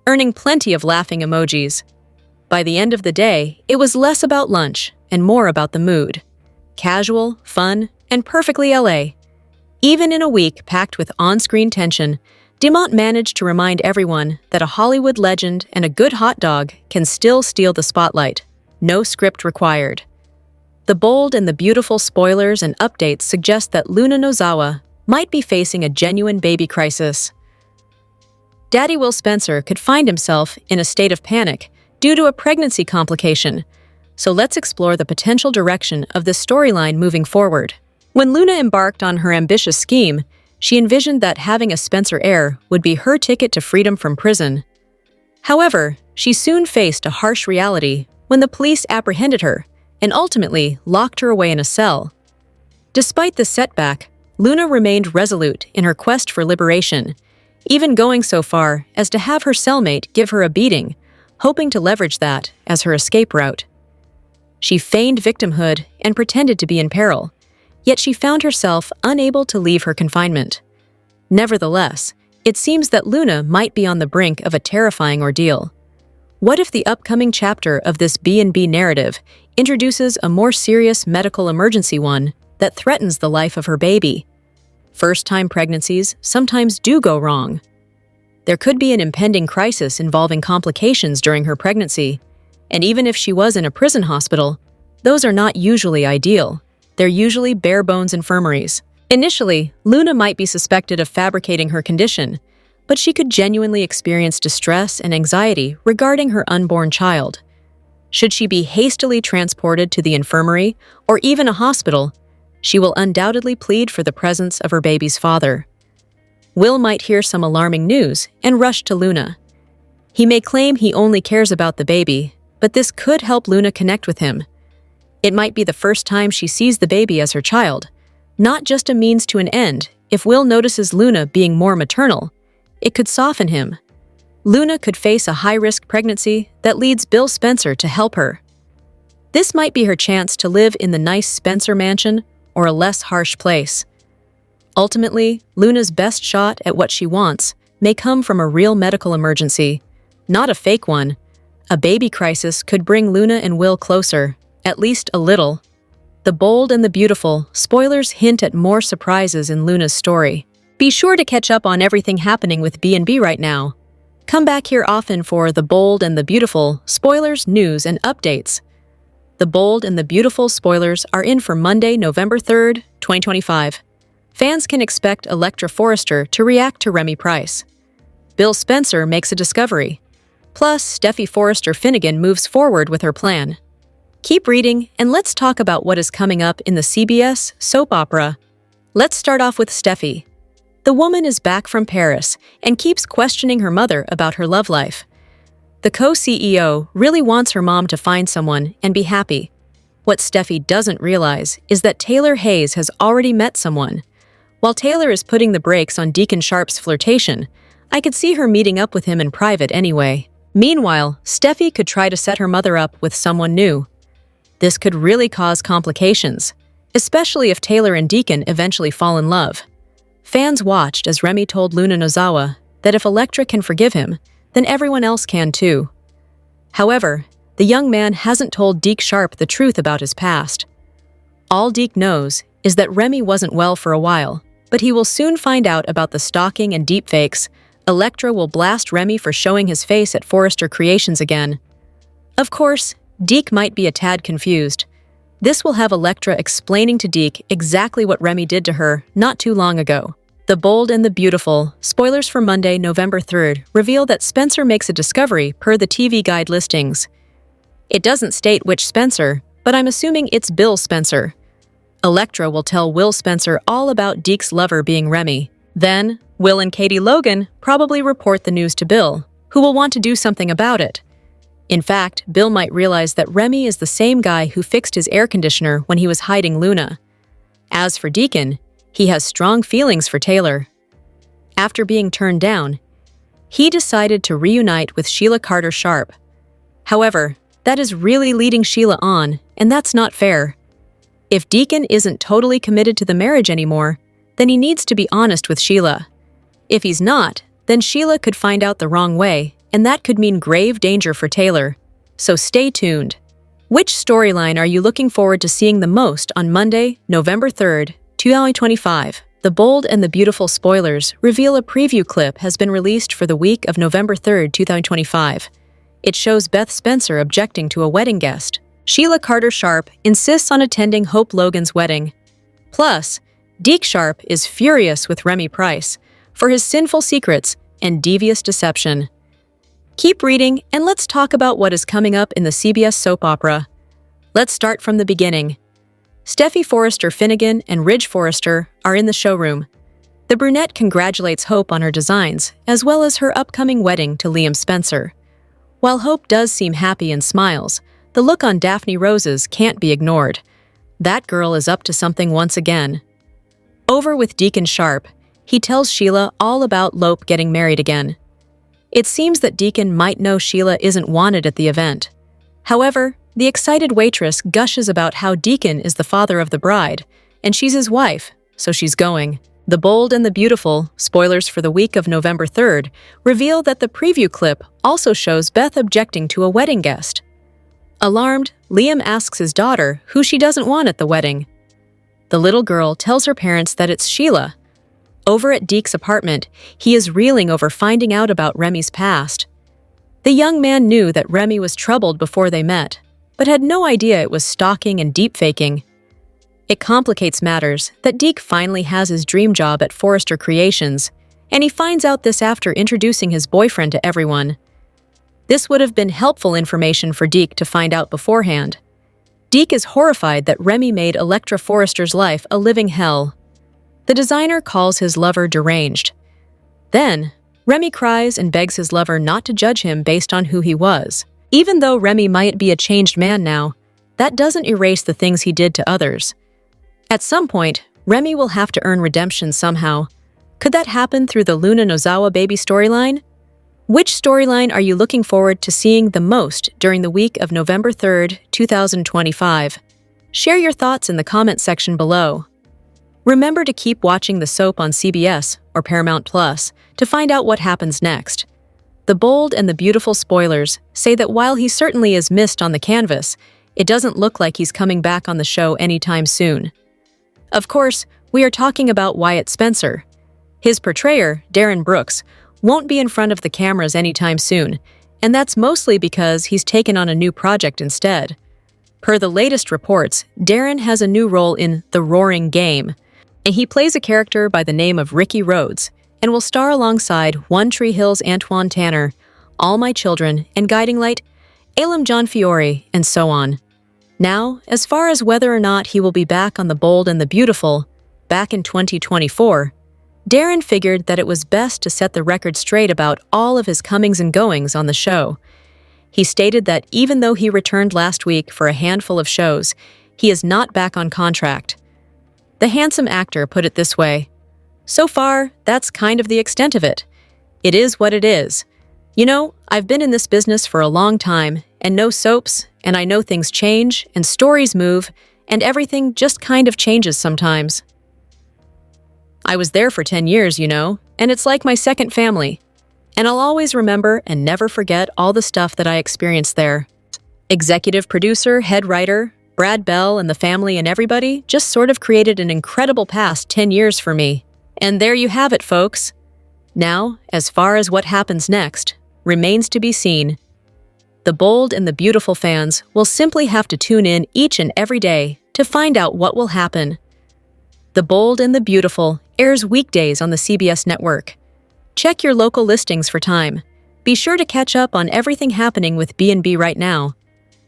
earning plenty of laughing emojis. By the end of the day, it was less about lunch and more about the mood. Casual, fun, and perfectly LA. Even in a week packed with on-screen tension, Demont managed to remind everyone that a Hollywood legend and a good hot dog can still steal the spotlight. No script required. The bold and the beautiful spoilers and updates suggest that Luna Nozawa might be facing a genuine baby crisis. Daddy Will Spencer could find himself in a state of panic due to a pregnancy complication, so let's explore the potential direction of this storyline moving forward. When Luna embarked on her ambitious scheme, she envisioned that having a Spencer heir would be her ticket to freedom from prison. However, she soon faced a harsh reality when the police apprehended her and ultimately locked her away in a cell. Despite the setback, Luna remained resolute in her quest for liberation, even going so far as to have her cellmate give her a beating, hoping to leverage that as her escape route. She feigned victimhood and pretended to be in peril, yet she found herself unable to leave her confinement. Nevertheless, it seems that Luna might be on the brink of a terrifying ordeal. What if the upcoming chapter of this B&B narrative introduces a more serious medical emergency one that threatens the life of her baby? First-time pregnancies sometimes do go wrong. There could be an impending crisis involving complications during her pregnancy, and even if she was in a prison hospital, those are not usually ideal. They're usually bare-bones infirmaries. Initially, Luna might be suspected of fabricating her condition, but she could genuinely experience distress and anxiety regarding her unborn child. Should she be hastily transported to the infirmary or even a hospital, she will undoubtedly plead for the presence of her baby's father. Will might hear some alarming news and rush to Luna. He may claim he only cares about the baby, but this could help Luna connect with him. It might be the first time she sees the baby as her child, not just a means to an end. If Will notices Luna being more maternal, it could soften him. Luna could face a high-risk pregnancy that leads Bill Spencer to help her. This might be her chance to live in the nice Spencer mansion or a less harsh place. Ultimately, Luna's best shot at what she wants may come from a real medical emergency, not a fake one. A baby crisis could bring Luna and Will closer, at least a little. The bold and the beautiful spoilers hint at more surprises in Luna's story. Be sure to catch up on everything happening with B&B right now. Come back here often for The Bold and the Beautiful spoilers, news, and updates. The Bold and the Beautiful spoilers are in for Monday, November 3rd, 2025. Fans can expect Electra Forrester to react to Remy Price. Bill Spencer makes a discovery. Plus, Steffi Forrester Finnegan moves forward with her plan. Keep reading, and let's talk about what is coming up in the CBS soap opera. Let's start off with Steffi. The woman is back from Paris and keeps questioning her mother about her love life. The co-CEO really wants her mom to find someone and be happy. What Steffi doesn't realize is that Taylor Hayes has already met someone. While Taylor is putting the brakes on Deacon Sharp's flirtation, I could see her meeting up with him in private anyway. Meanwhile, Steffi could try to set her mother up with someone new. This could really cause complications, especially if Taylor and Deacon eventually fall in love. Fans watched as Remy told Luna Nozawa that if Electra can forgive him, then everyone else can too. However, the young man hasn't told Deke Sharp the truth about his past. All Deke knows is that Remy wasn't well for a while, but he will soon find out about the stalking and deepfakes. Electra will blast Remy for showing his face at Forrester Creations again. Of course, Deke might be a tad confused. This will have Electra explaining to Deke exactly what Remy did to her not too long ago. The Bold and the Beautiful spoilers for Monday, November 3rd reveal that Spencer makes a discovery per the TV Guide listings. It doesn't state which Spencer, but I'm assuming it's Bill Spencer. Electra will tell Will Spencer all about Deke's lover being Remy. Then, Will and Katie Logan probably report the news to Bill, who will want to do something about it. In fact, Bill might realize that Remy is the same guy who fixed his air conditioner when he was hiding Luna. As for Deacon, he has strong feelings for Taylor. After being turned down, he decided to reunite with Sheila Carter Sharp. However, that is really leading Sheila on, and that's not fair. If Deacon isn't totally committed to the marriage anymore, then he needs to be honest with Sheila. If he's not, then Sheila could find out the wrong way, and that could mean grave danger for Taylor. So stay tuned. Which storyline are you looking forward to seeing the most on Monday, November 3rd, 2025? The Bold and the Beautiful spoilers reveal a preview clip has been released for the week of November 3rd, 2025. It shows Beth Spencer objecting to a wedding guest. Sheila Carter Sharp insists on attending Hope Logan's wedding. Plus, Deke Sharp is furious with Remy Price for his sinful secrets and devious deception. Keep reading, and let's talk about what is coming up in the CBS soap opera. Let's start from the beginning. Steffi Forrester Finnegan and Ridge Forrester are in the showroom. The brunette congratulates Hope on her designs, as well as her upcoming wedding to Liam Spencer. While Hope does seem happy and smiles, the look on Daphne Rose's can't be ignored. That girl is up to something once again. Over with Deacon Sharp, he tells Sheila all about Lope getting married again. It seems that Deacon might know Sheila isn't wanted at the event. However, the excited waitress gushes about how Deacon is the father of the bride, and she's his wife, so she's going. The Bold and the Beautiful spoilers for the week of November 3rd reveal that the preview clip also shows Beth objecting to a wedding guest. Alarmed, Liam asks his daughter who she doesn't want at the wedding. The little girl tells her parents that it's Sheila. Over at Deke's apartment, he is reeling over finding out about Remy's past. The young man knew that Remy was troubled before they met, but had no idea it was stalking and deepfaking. It complicates matters that Deke finally has his dream job at Forrester Creations, and he finds out this after introducing his boyfriend to everyone. This would have been helpful information for Deke to find out beforehand. Deke is horrified that Remy made Electra Forrester's life a living hell. The designer calls his lover deranged. Then, Remy cries and begs his lover not to judge him based on who he was. Even though Remy might be a changed man now, that doesn't erase the things he did to others. At some point, Remy will have to earn redemption somehow. Could that happen through the Luna Nozawa baby storyline? Which storyline are you looking forward to seeing the most during the week of November 3rd, 2025? Share your thoughts in the comment section below. Remember to keep watching the soap on CBS or Paramount Plus to find out what happens next. The Bold and the Beautiful spoilers say that while he certainly is missed on the canvas, it doesn't look like he's coming back on the show anytime soon. Of course, we are talking about Wyatt Spencer. His portrayer, Darren Brooks, won't be in front of the cameras anytime soon, and that's mostly because he's taken on a new project instead. Per the latest reports, Darren has a new role in The Roaring Game, and he plays a character by the name of Ricky Rhodes, and will star alongside One Tree Hill's Antoine Tanner, All My Children, and Guiding Light, Elam John Fiore, and so on. Now, as far as whether or not he will be back on The Bold and the Beautiful, back in 2024, Darren figured that it was best to set the record straight about all of his comings and goings on the show. He stated that even though he returned last week for a handful of shows, he is not back on contract. The handsome actor put it this way: "So far, that's kind of the extent of it. It is what it is. You know, I've been in this business for a long time, and know soaps, and I know things change, and stories move, and everything just kind of changes sometimes. I was there for 10 years, you know, and it's like my second family. And I'll always remember and never forget all the stuff that I experienced there." Executive producer, head writer, Brad Bell and the family and everybody just sort of created an incredible past 10 years for me. And there you have it, folks. Now, as far as what happens next, remains to be seen. The Bold and the Beautiful fans will simply have to tune in each and every day to find out what will happen. The Bold and the Beautiful airs weekdays on the CBS network. Check your local listings for time. Be sure to catch up on everything happening with B&B right now.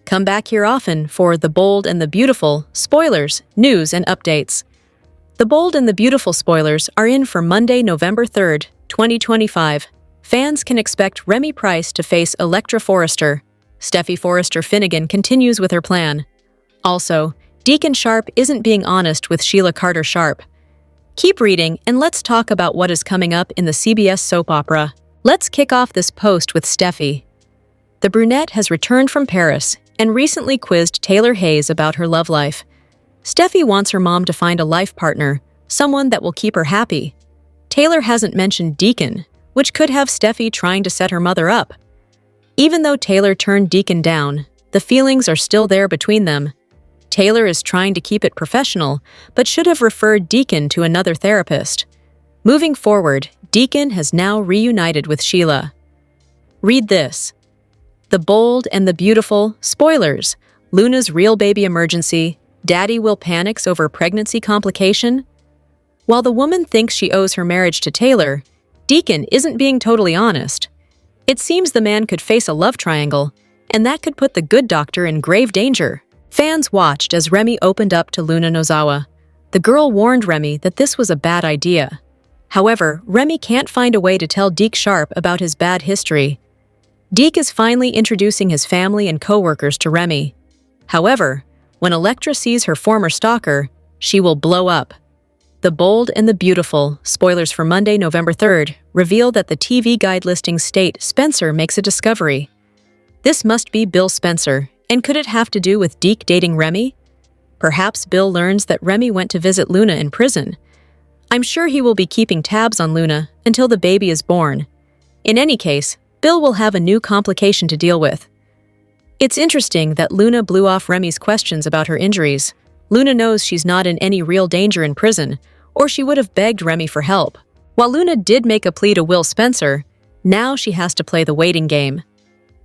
Come back here often for The Bold and the Beautiful spoilers, news, and updates. The Bold and the Beautiful spoilers are in for Monday, November 3rd, 2025. Fans can expect Remy Price to face Electra Forrester. Steffi Forrester Finnegan continues with her plan. Also, Deacon Sharp isn't being honest with Sheila Carter Sharp. Keep reading, and let's talk about what is coming up in the CBS soap opera. Let's kick off this post with Steffi. The brunette has returned from Paris and recently quizzed Taylor Hayes about her love life. Steffi wants her mom to find a life partner, someone that will keep her happy. Taylor hasn't mentioned Deacon, which could have Steffi trying to set her mother up. Even though Taylor turned Deacon down, the feelings are still there between them. Taylor is trying to keep it professional, but should have referred Deacon to another therapist. Moving forward, Deacon has now reunited with Sheila. Read this. The Bold and the Beautiful spoilers. Luna's real baby emergency. Daddy Will panics over pregnancy complication. While the woman thinks she owes her marriage to Taylor, Deacon isn't being totally honest. It seems the man could face a love triangle, and that could put the good doctor in grave danger. Fans watched as Remy opened up to Luna Nozawa. The girl warned Remy that this was a bad idea. However, Remy can't find a way to tell Deke Sharp about his bad history. Deke is finally introducing his family and co-workers to Remy. However, when Electra sees her former stalker, she will blow up. The Bold and the Beautiful, spoilers for Monday, November 3rd, reveal that the TV guide listings state Spencer makes a discovery. This must be Bill Spencer, and could it have to do with Deke dating Remy? Perhaps Bill learns that Remy went to visit Luna in prison. I'm sure he will be keeping tabs on Luna until the baby is born. In any case, Bill will have a new complication to deal with. It's interesting that Luna blew off Remy's questions about her injuries. Luna knows she's not in any real danger in prison, or she would have begged Remy for help. While Luna did make a plea to Will Spencer, now she has to play the waiting game.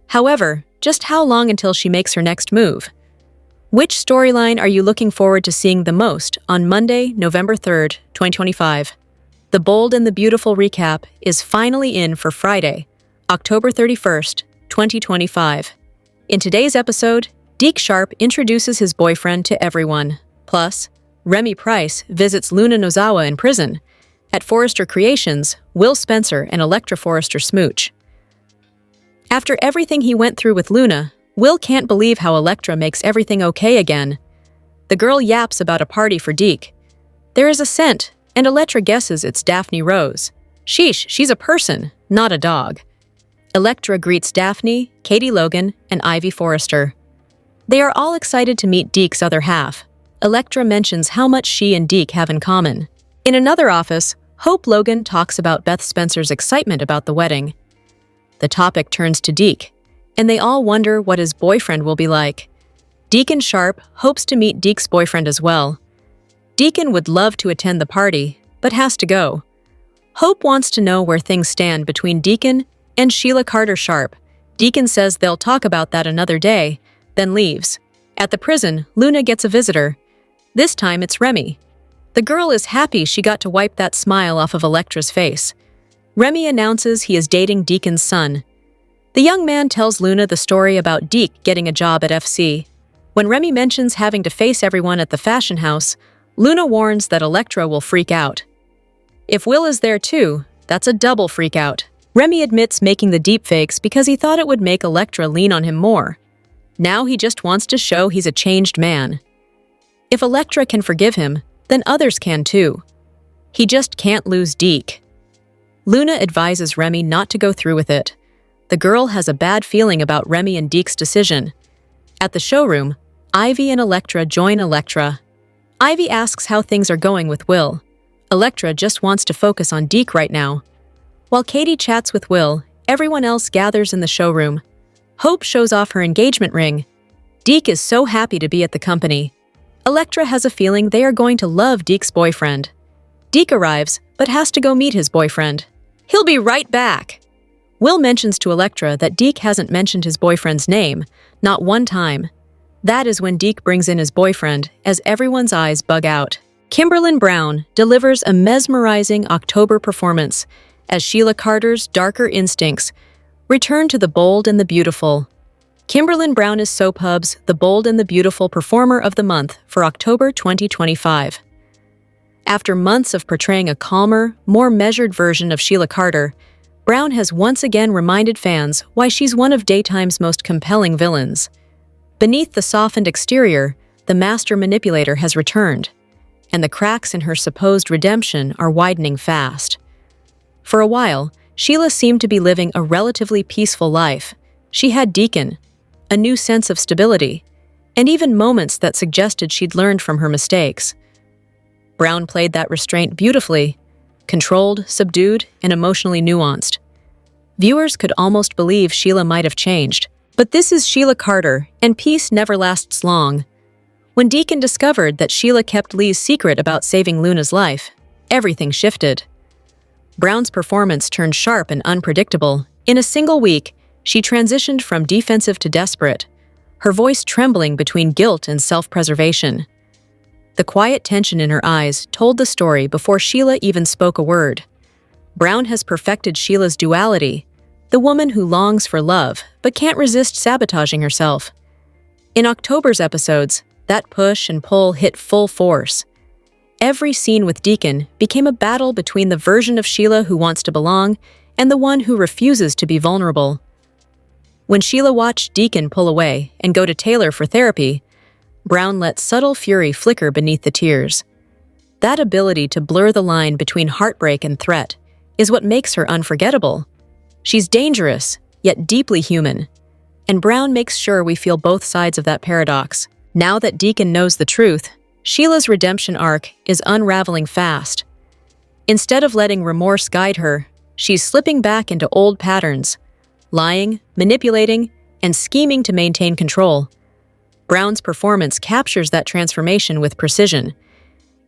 However, just how long until she makes her next move? Which storyline are you looking forward to seeing the most on Monday, November 3rd, 2025? The Bold and the Beautiful recap is finally in for Friday, October 31st, 2025. In today's episode, Deke Sharp introduces his boyfriend to everyone. Plus, Remy Price visits Luna Nozawa in prison. At Forrester Creations, Will Spencer and Electra Forrester smooch. After everything he went through with Luna, Will can't believe how Electra makes everything okay again. The girl yaps about a party for Deke. There is a scent, and Electra guesses it's Daphne Rose. Sheesh, she's a person, not a dog. Electra greets Daphne, Katie Logan, and Ivy Forrester. They are all excited to meet Deke's other half. Electra mentions how much she and Deke have in common. In another office, Hope Logan talks about Beth Spencer's excitement about the wedding. The topic turns to Deke, and they all wonder what his boyfriend will be like. Deacon Sharp hopes to meet Deke's boyfriend as well. Deacon would love to attend the party, but has to go. Hope wants to know where things stand between Deacon and Sheila Carter Sharp. Deacon says they'll talk about that another day, then leaves. At the prison, Luna gets a visitor. This time it's Remy. The girl is happy she got to wipe that smile off of Electra's face. Remy announces he is dating Deacon's son. The young man tells Luna the story about Deke getting a job at FC. When Remy mentions having to face everyone at the fashion house, Luna warns that Electra will freak out. If Will is there too, that's a double freak out. Remy admits making the deepfakes because he thought it would make Electra lean on him more. Now he just wants to show he's a changed man. If Electra can forgive him, then others can too. He just can't lose Deke. Luna advises Remy not to go through with it. The girl has a bad feeling about Remy and Deke's decision. At the showroom, Ivy and Electra join Electra. Ivy asks how things are going with Will. Electra just wants to focus on Deke right now. While Katie chats with Will, everyone else gathers in the showroom. Hope shows off her engagement ring. Deke is so happy to be at the company. Electra has a feeling they are going to love Deke's boyfriend. Deke arrives, but has to go meet his boyfriend. He'll be right back. Will mentions to Electra that Deke hasn't mentioned his boyfriend's name, not one time. That is when Deke brings in his boyfriend, as everyone's eyes bug out. Kimberlyn Brown delivers a mesmerizing October performance, as Sheila Carter's darker instincts return to the bold and the beautiful. Kimberlyn Brown is Soap Hub's The Bold and the Beautiful Performer of the Month for October 2025. After months of portraying a calmer, more measured version of Sheila Carter, Brown has once again reminded fans why she's one of daytime's most compelling villains. Beneath the softened exterior, the master manipulator has returned, and the cracks in her supposed redemption are widening fast. For a while, Sheila seemed to be living a relatively peaceful life. She had Deacon, a new sense of stability, and even moments that suggested she'd learned from her mistakes. Brown played that restraint beautifully, controlled, subdued, and emotionally nuanced. Viewers could almost believe Sheila might have changed. But this is Sheila Carter, and peace never lasts long. When Deacon discovered that Sheila kept Lee's secret about saving Luna's life, everything shifted. Brown's performance turned sharp and unpredictable. In a single week, she transitioned from defensive to desperate, her voice trembling between guilt and self-preservation. The quiet tension in her eyes told the story before Sheila even spoke a word. Brown has perfected Sheila's duality, the woman who longs for love but can't resist sabotaging herself. In October's episodes, that push and pull hit full force. Every scene with Deacon became a battle between the version of Sheila who wants to belong and the one who refuses to be vulnerable. When Sheila watched Deacon pull away and go to Taylor for therapy, Brown let subtle fury flicker beneath the tears. That ability to blur the line between heartbreak and threat is what makes her unforgettable. She's dangerous, yet deeply human, and Brown makes sure we feel both sides of that paradox. Now that Deacon knows the truth, Sheila's redemption arc is unraveling fast. Instead of letting remorse guide her, she's slipping back into old patterns, lying, manipulating, and scheming to maintain control. Brown's performance captures that transformation with precision.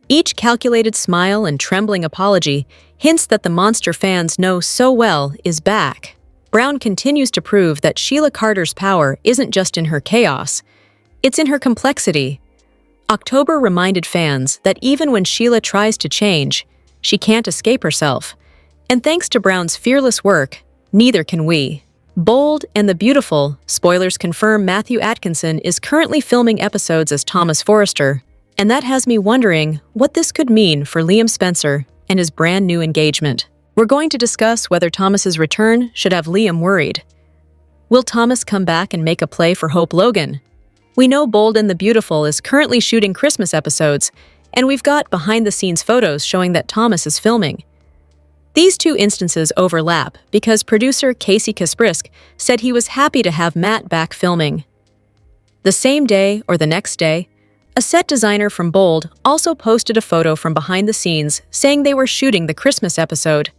Each calculated smile and trembling apology hints that the monster fans know so well is back. Brown continues to prove that Sheila Carter's power isn't just in her chaos, it's in her complexity. October reminded fans that even when Sheila tries to change, she can't escape herself. And thanks to Brown's fearless work, neither can we. Bold and the Beautiful, spoilers confirm Matthew Atkinson is currently filming episodes as Thomas Forrester, and that has me wondering what this could mean for Liam Spencer and his brand new engagement. We're going to discuss whether Thomas's return should have Liam worried. Will Thomas come back and make a play for Hope Logan? We know Bold and the Beautiful is currently shooting Christmas episodes, and we've got behind-the-scenes photos showing that Thomas is filming. These two instances overlap because producer Casey Kasprisk said he was happy to have Matt back filming. The same day or the next day, a set designer from Bold also posted a photo from behind the scenes saying they were shooting the Christmas episode.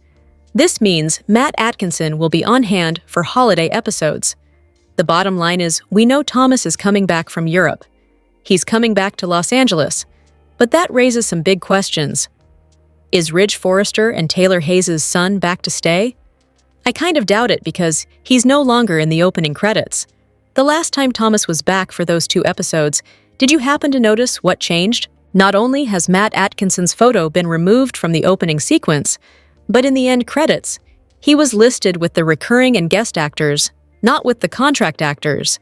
This means Matt Atkinson will be on hand for holiday episodes. The bottom line is, we know Thomas is coming back from Europe. He's coming back to Los Angeles, but that raises some big questions. Is Ridge Forrester and Taylor Hayes' son back to stay? I kind of doubt it because he's no longer in the opening credits. The last time Thomas was back for those 2 episodes, did you happen to notice what changed? Not only has Matt Atkinson's photo been removed from the opening sequence, but in the end credits, he was listed with the recurring and guest actors, not with the contract actors.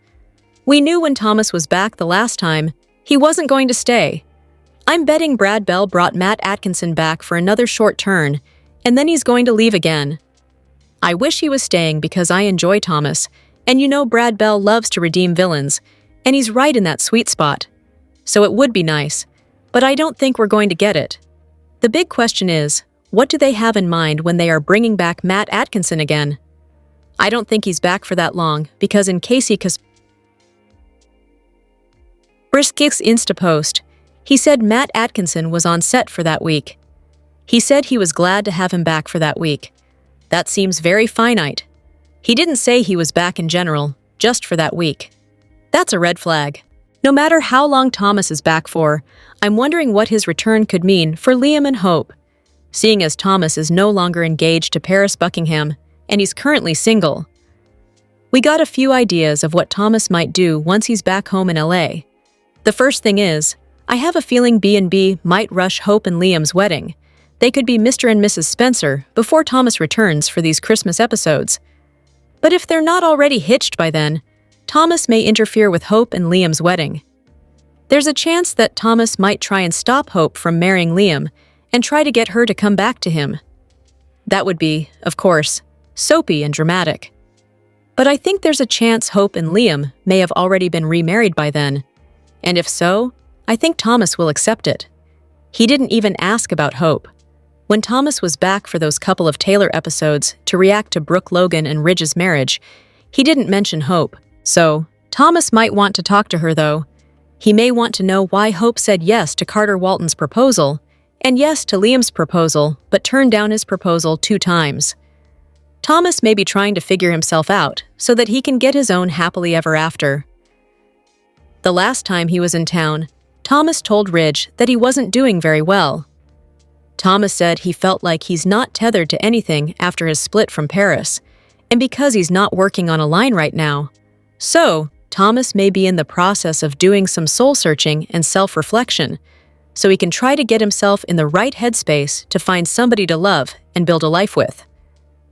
We knew when Thomas was back the last time, he wasn't going to stay. I'm betting Brad Bell brought Matt Atkinson back for another short turn, and then he's going to leave again. I wish he was staying because I enjoy Thomas, and you know Brad Bell loves to redeem villains, and he's right in that sweet spot. So it would be nice, but I don't think we're going to get it. The big question is, what do they have in mind when they are bringing back Matt Atkinson again? I don't think he's back for that long, because in Casey Brisk's Insta post, he said Matt Atkinson was on set for that week. He said he was glad to have him back for that week. That seems very finite. He didn't say he was back in general, just for that week. That's a red flag. No matter how long Thomas is back for, I'm wondering what his return could mean for Liam and Hope. Seeing as Thomas is no longer engaged to Paris Buckingham, and he's currently single. We got a few ideas of what Thomas might do once he's back home in LA. The first thing is, I have a feeling B&B might rush Hope and Liam's wedding. They could be Mr. and Mrs. Spencer before Thomas returns for these Christmas episodes. But if they're not already hitched by then, Thomas may interfere with Hope and Liam's wedding. There's a chance that Thomas might try and stop Hope from marrying Liam and try to get her to come back to him. That would be, of course, soapy and dramatic. But I think there's a chance Hope and Liam may have already been remarried by then. And if so, I think Thomas will accept it. He didn't even ask about Hope. When Thomas was back for those couple of Taylor episodes to react to Brooke Logan and Ridge's marriage, he didn't mention Hope. So, Thomas might want to talk to her though. He may want to know why Hope said yes to Carter Walton's proposal, and yes to Liam's proposal, but turned down his proposal 2 times. Thomas may be trying to figure himself out so that he can get his own happily ever after. The last time he was in town, Thomas told Ridge that he wasn't doing very well. Thomas said he felt like he's not tethered to anything after his split from Paris, and because he's not working on a line right now. So, Thomas may be in the process of doing some soul-searching and self-reflection, so he can try to get himself in the right headspace to find somebody to love and build a life with.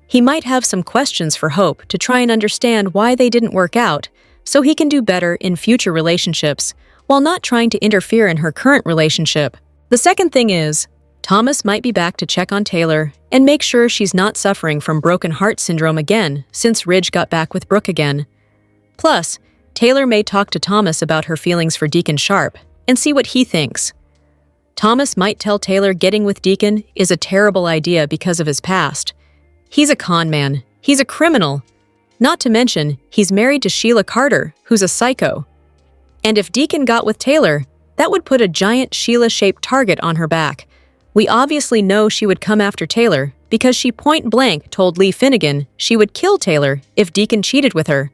He might have some questions for Hope to try and understand why they didn't work out, so he can do better in future relationships, while not trying to interfere in her current relationship. The second thing is, Thomas might be back to check on Taylor and make sure she's not suffering from broken heart syndrome again since Ridge got back with Brooke again. Plus, Taylor may talk to Thomas about her feelings for Deacon Sharp and see what he thinks. Thomas might tell Taylor getting with Deacon is a terrible idea because of his past. He's a con man. He's a criminal. Not to mention, he's married to Sheila Carter, who's a psycho. And if Deacon got with Taylor, that would put a giant Sheila-shaped target on her back. We obviously know she would come after Taylor because she point-blank told Lee Finnegan she would kill Taylor if Deacon cheated with her.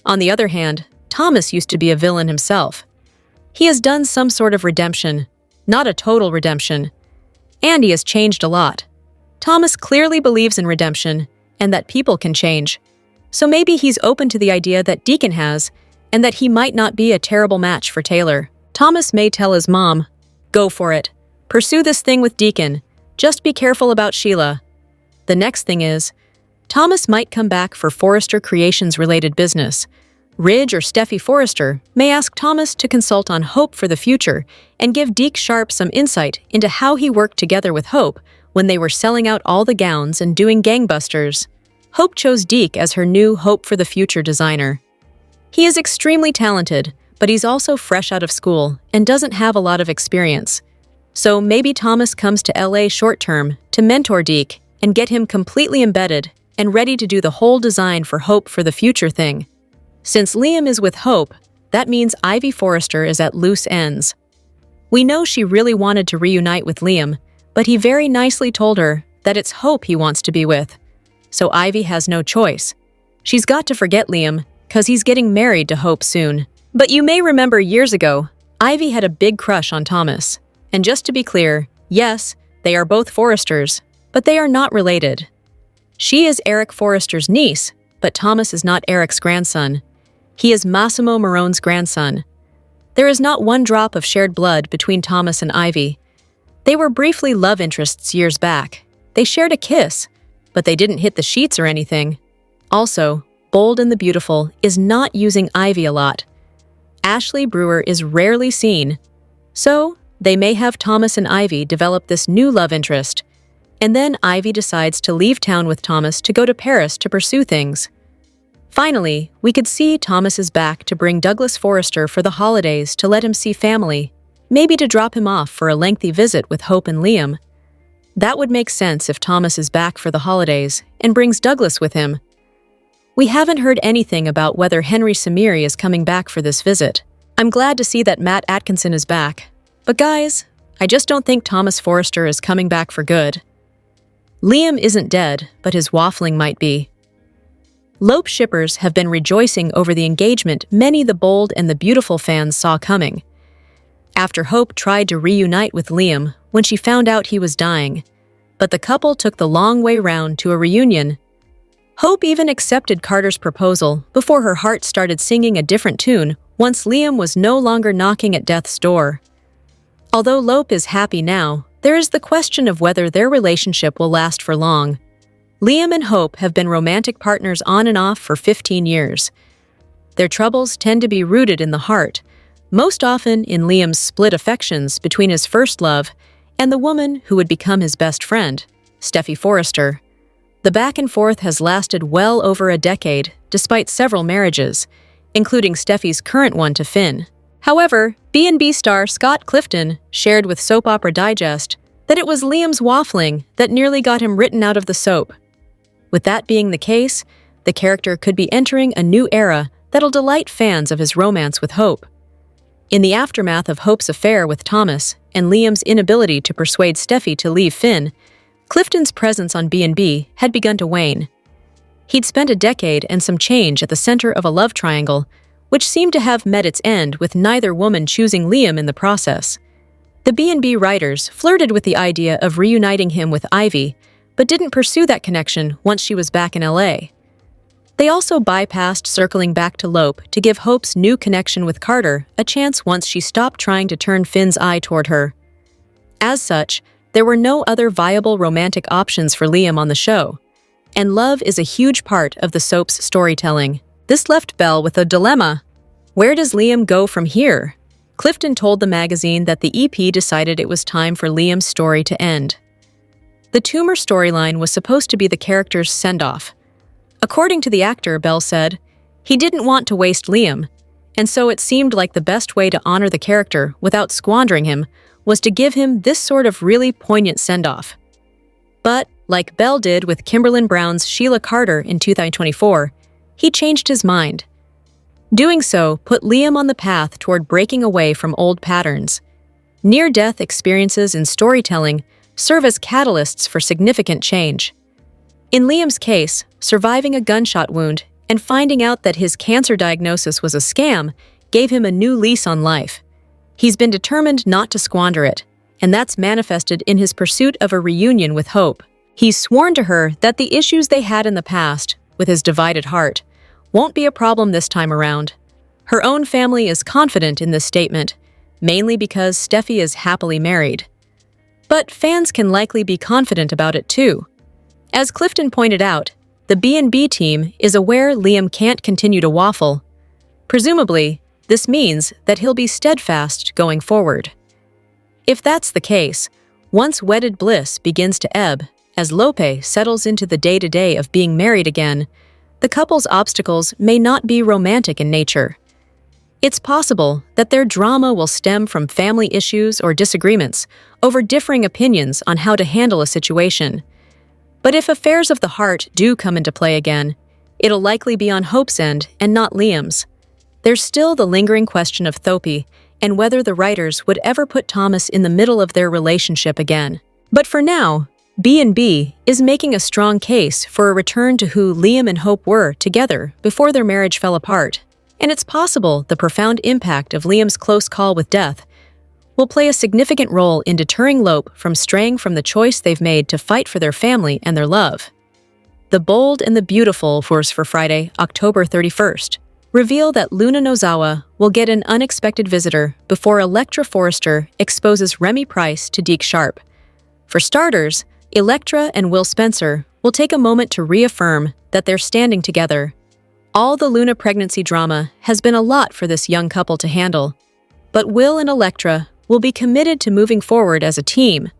On the other hand, Thomas used to be a villain himself. He has done some sort of redemption, not a total redemption, and he has changed a lot. Thomas clearly believes in redemption and that people can change. So maybe he's open to the idea that Deacon has, and that he might not be a terrible match for Taylor. Thomas may tell his mom, "Go for it. Pursue this thing with Deacon. Just be careful about Sheila." The next thing is, Thomas might come back for Forrester Creations-related business. Ridge or Steffi Forrester may ask Thomas to consult on Hope for the future and give Deke Sharp some insight into how he worked together with Hope when they were selling out all the gowns and doing gangbusters. Hope chose Deke as her new Hope for the Future designer. He is extremely talented, but he's also fresh out of school and doesn't have a lot of experience. So maybe Thomas comes to LA short-term to mentor Deke and get him completely embedded and ready to do the whole design for Hope for the Future thing. Since Liam is with Hope, that means Ivy Forrester is at loose ends. We know she really wanted to reunite with Liam, but he very nicely told her that it's Hope he wants to be with. So Ivy has no choice. She's got to forget Liam, because he's getting married to Hope soon. But you may remember years ago, Ivy had a big crush on Thomas. And just to be clear, yes, They are both Forresters, but they are not related. She is Eric Forrester's niece, but Thomas is not Eric's grandson. He is Massimo Marone's grandson. There is not one drop of shared blood between Thomas and Ivy. They were briefly love interests years back. They shared a kiss, but they didn't hit the sheets or anything. Also, Bold and the Beautiful is not using Ivy a lot. Ashley Brewer is rarely seen. So, they may have Thomas and Ivy develop this new love interest, and then Ivy decides to leave town with Thomas to go to Paris to pursue things. Finally, we could see Thomas is back to bring Douglas Forrester for the holidays to let him see family, maybe to drop him off for a lengthy visit with Hope and Liam. That would make sense if Thomas is back for the holidays and brings Douglas with him. We haven't heard anything about whether Henry Samiri is coming back for this visit. I'm glad to see that Matt Atkinson is back. But guys, I just don't think Thomas Forrester is coming back for good. Liam isn't dead, but his waffling might be. Lope shippers have been rejoicing over the engagement many the Bold and the Beautiful fans saw coming. After Hope tried to reunite with Liam when she found out he was dying, but the couple took the long way round to a reunion. Hope even accepted Carter's proposal before her heart started singing a different tune once Liam was no longer knocking at death's door. Although Lope is happy now, there is the question of whether their relationship will last for long. Liam and Hope have been romantic partners on and off for 15 years. Their troubles tend to be rooted in the heart, most often in Liam's split affections between his first love and the woman who would become his best friend, Steffi Forrester. The back and forth has lasted well over a decade, despite several marriages, including Steffi's current one to Finn. However, B&B star Scott Clifton shared with Soap Opera Digest that it was Liam's waffling that nearly got him written out of the soap. With that being the case, the character could be entering a new era that'll delight fans of his romance with Hope. In the aftermath of Hope's affair with Thomas and Liam's inability to persuade Steffi to leave Finn, Clifton's presence on B&B had begun to wane. He'd spent a decade and some change at the center of a love triangle, which seemed to have met its end with neither woman choosing Liam in the process. The B&B writers flirted with the idea of reuniting him with Ivy, but didn't pursue that connection once she was back in LA. They also bypassed circling back to Lope to give Hope's new connection with Carter a chance once she stopped trying to turn Finn's eye toward her. As such, there were no other viable romantic options for Liam on the show, and love is a huge part of the soap's storytelling. This left Belle with a dilemma. Where does Liam go from here? Clifton told the magazine that the EP decided it was time for Liam's story to end. The tumor storyline was supposed to be the character's send-off. According to the actor, Belle said, he didn't want to waste Liam, and so it seemed like the best way to honor the character without squandering him was to give him this sort of really poignant send-off. But, like Belle did with Kimberlin Brown's Sheila Carter in 2024, he changed his mind. Doing so put Liam on the path toward breaking away from old patterns. Near-death experiences in storytelling serve as catalysts for significant change. In Liam's case, surviving a gunshot wound and finding out that his cancer diagnosis was a scam gave him a new lease on life. He's been determined not to squander it, and that's manifested in his pursuit of a reunion with Hope. He's sworn to her that the issues they had in the past, with his divided heart, won't be a problem this time around. Her own family is confident in this statement, mainly because Steffi is happily married. But fans can likely be confident about it too. As Clifton pointed out, the B&B team is aware Liam can't continue to waffle. Presumably, this means that he'll be steadfast going forward. If that's the case, once wedded bliss begins to ebb, as Lope settles into the day-to-day of being married again, the couple's obstacles may not be romantic in nature. It's possible that their drama will stem from family issues or disagreements over differing opinions on how to handle a situation. But if affairs of the heart do come into play again, it'll likely be on Hope's end and not Liam's. There's still the lingering question of Thope and whether the writers would ever put Thomas in the middle of their relationship again. But for now, B&B is making a strong case for a return to who Liam and Hope were together before their marriage fell apart, and it's possible the profound impact of Liam's close call with death will play a significant role in deterring Lope from straying from the choice they've made to fight for their family and their love. The Bold and the Beautiful force for Friday, October 31st, reveal that Luna Nozawa will get an unexpected visitor before Electra Forrester exposes Remy Price to Deke Sharp. For starters, Electra and Will Spencer will take a moment to reaffirm that they're standing together. All the Luna pregnancy drama has been a lot for this young couple to handle, but Will and Electra will be committed to moving forward as a team.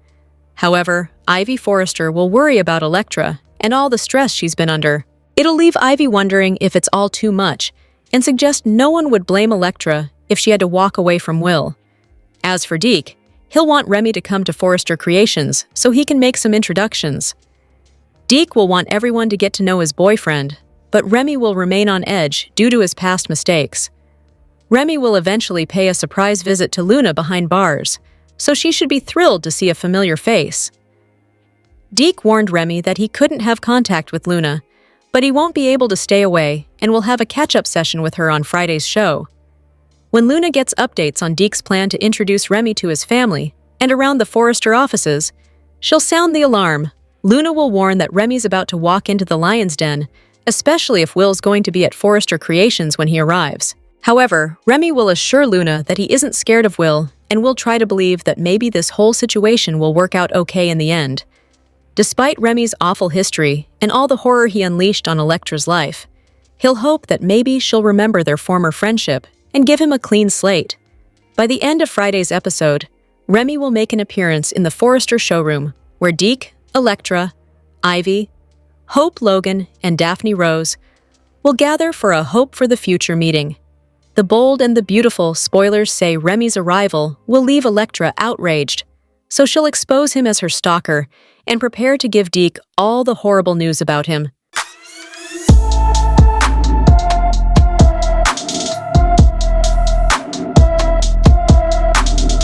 However, Ivy Forrester will worry about Electra and all the stress she's been under. It'll leave Ivy wondering if it's all too much, and suggest no one would blame Electra if she had to walk away from Will. As for Deke, he'll want Remy to come to Forrester Creations so he can make some introductions. Deke will want everyone to get to know his boyfriend, but Remy will remain on edge due to his past mistakes. Remy will eventually pay a surprise visit to Luna behind bars, so she should be thrilled to see a familiar face. Deke warned Remy that he couldn't have contact with Luna, but he won't be able to stay away and will have a catch-up session with her on Friday's show. When Luna gets updates on Deke's plan to introduce Remy to his family and around the Forrester offices, she'll sound the alarm. Luna will warn that Remy's about to walk into the lion's den, especially if Will's going to be at Forrester Creations when he arrives. However, Remy will assure Luna that he isn't scared of Will and will try to believe that maybe this whole situation will work out okay in the end. Despite Remy's awful history and all the horror he unleashed on Electra's life, he'll hope that maybe she'll remember their former friendship and give him a clean slate. By the end of Friday's episode, Remy will make an appearance in the Forrester showroom, where Deke, Electra, Ivy, Hope Logan, and Daphne Rose will gather for a Hope for the Future meeting. The Bold and the Beautiful spoilers say Remy's arrival will leave Electra outraged, so she'll expose him as her stalker and prepare to give Deke all the horrible news about him.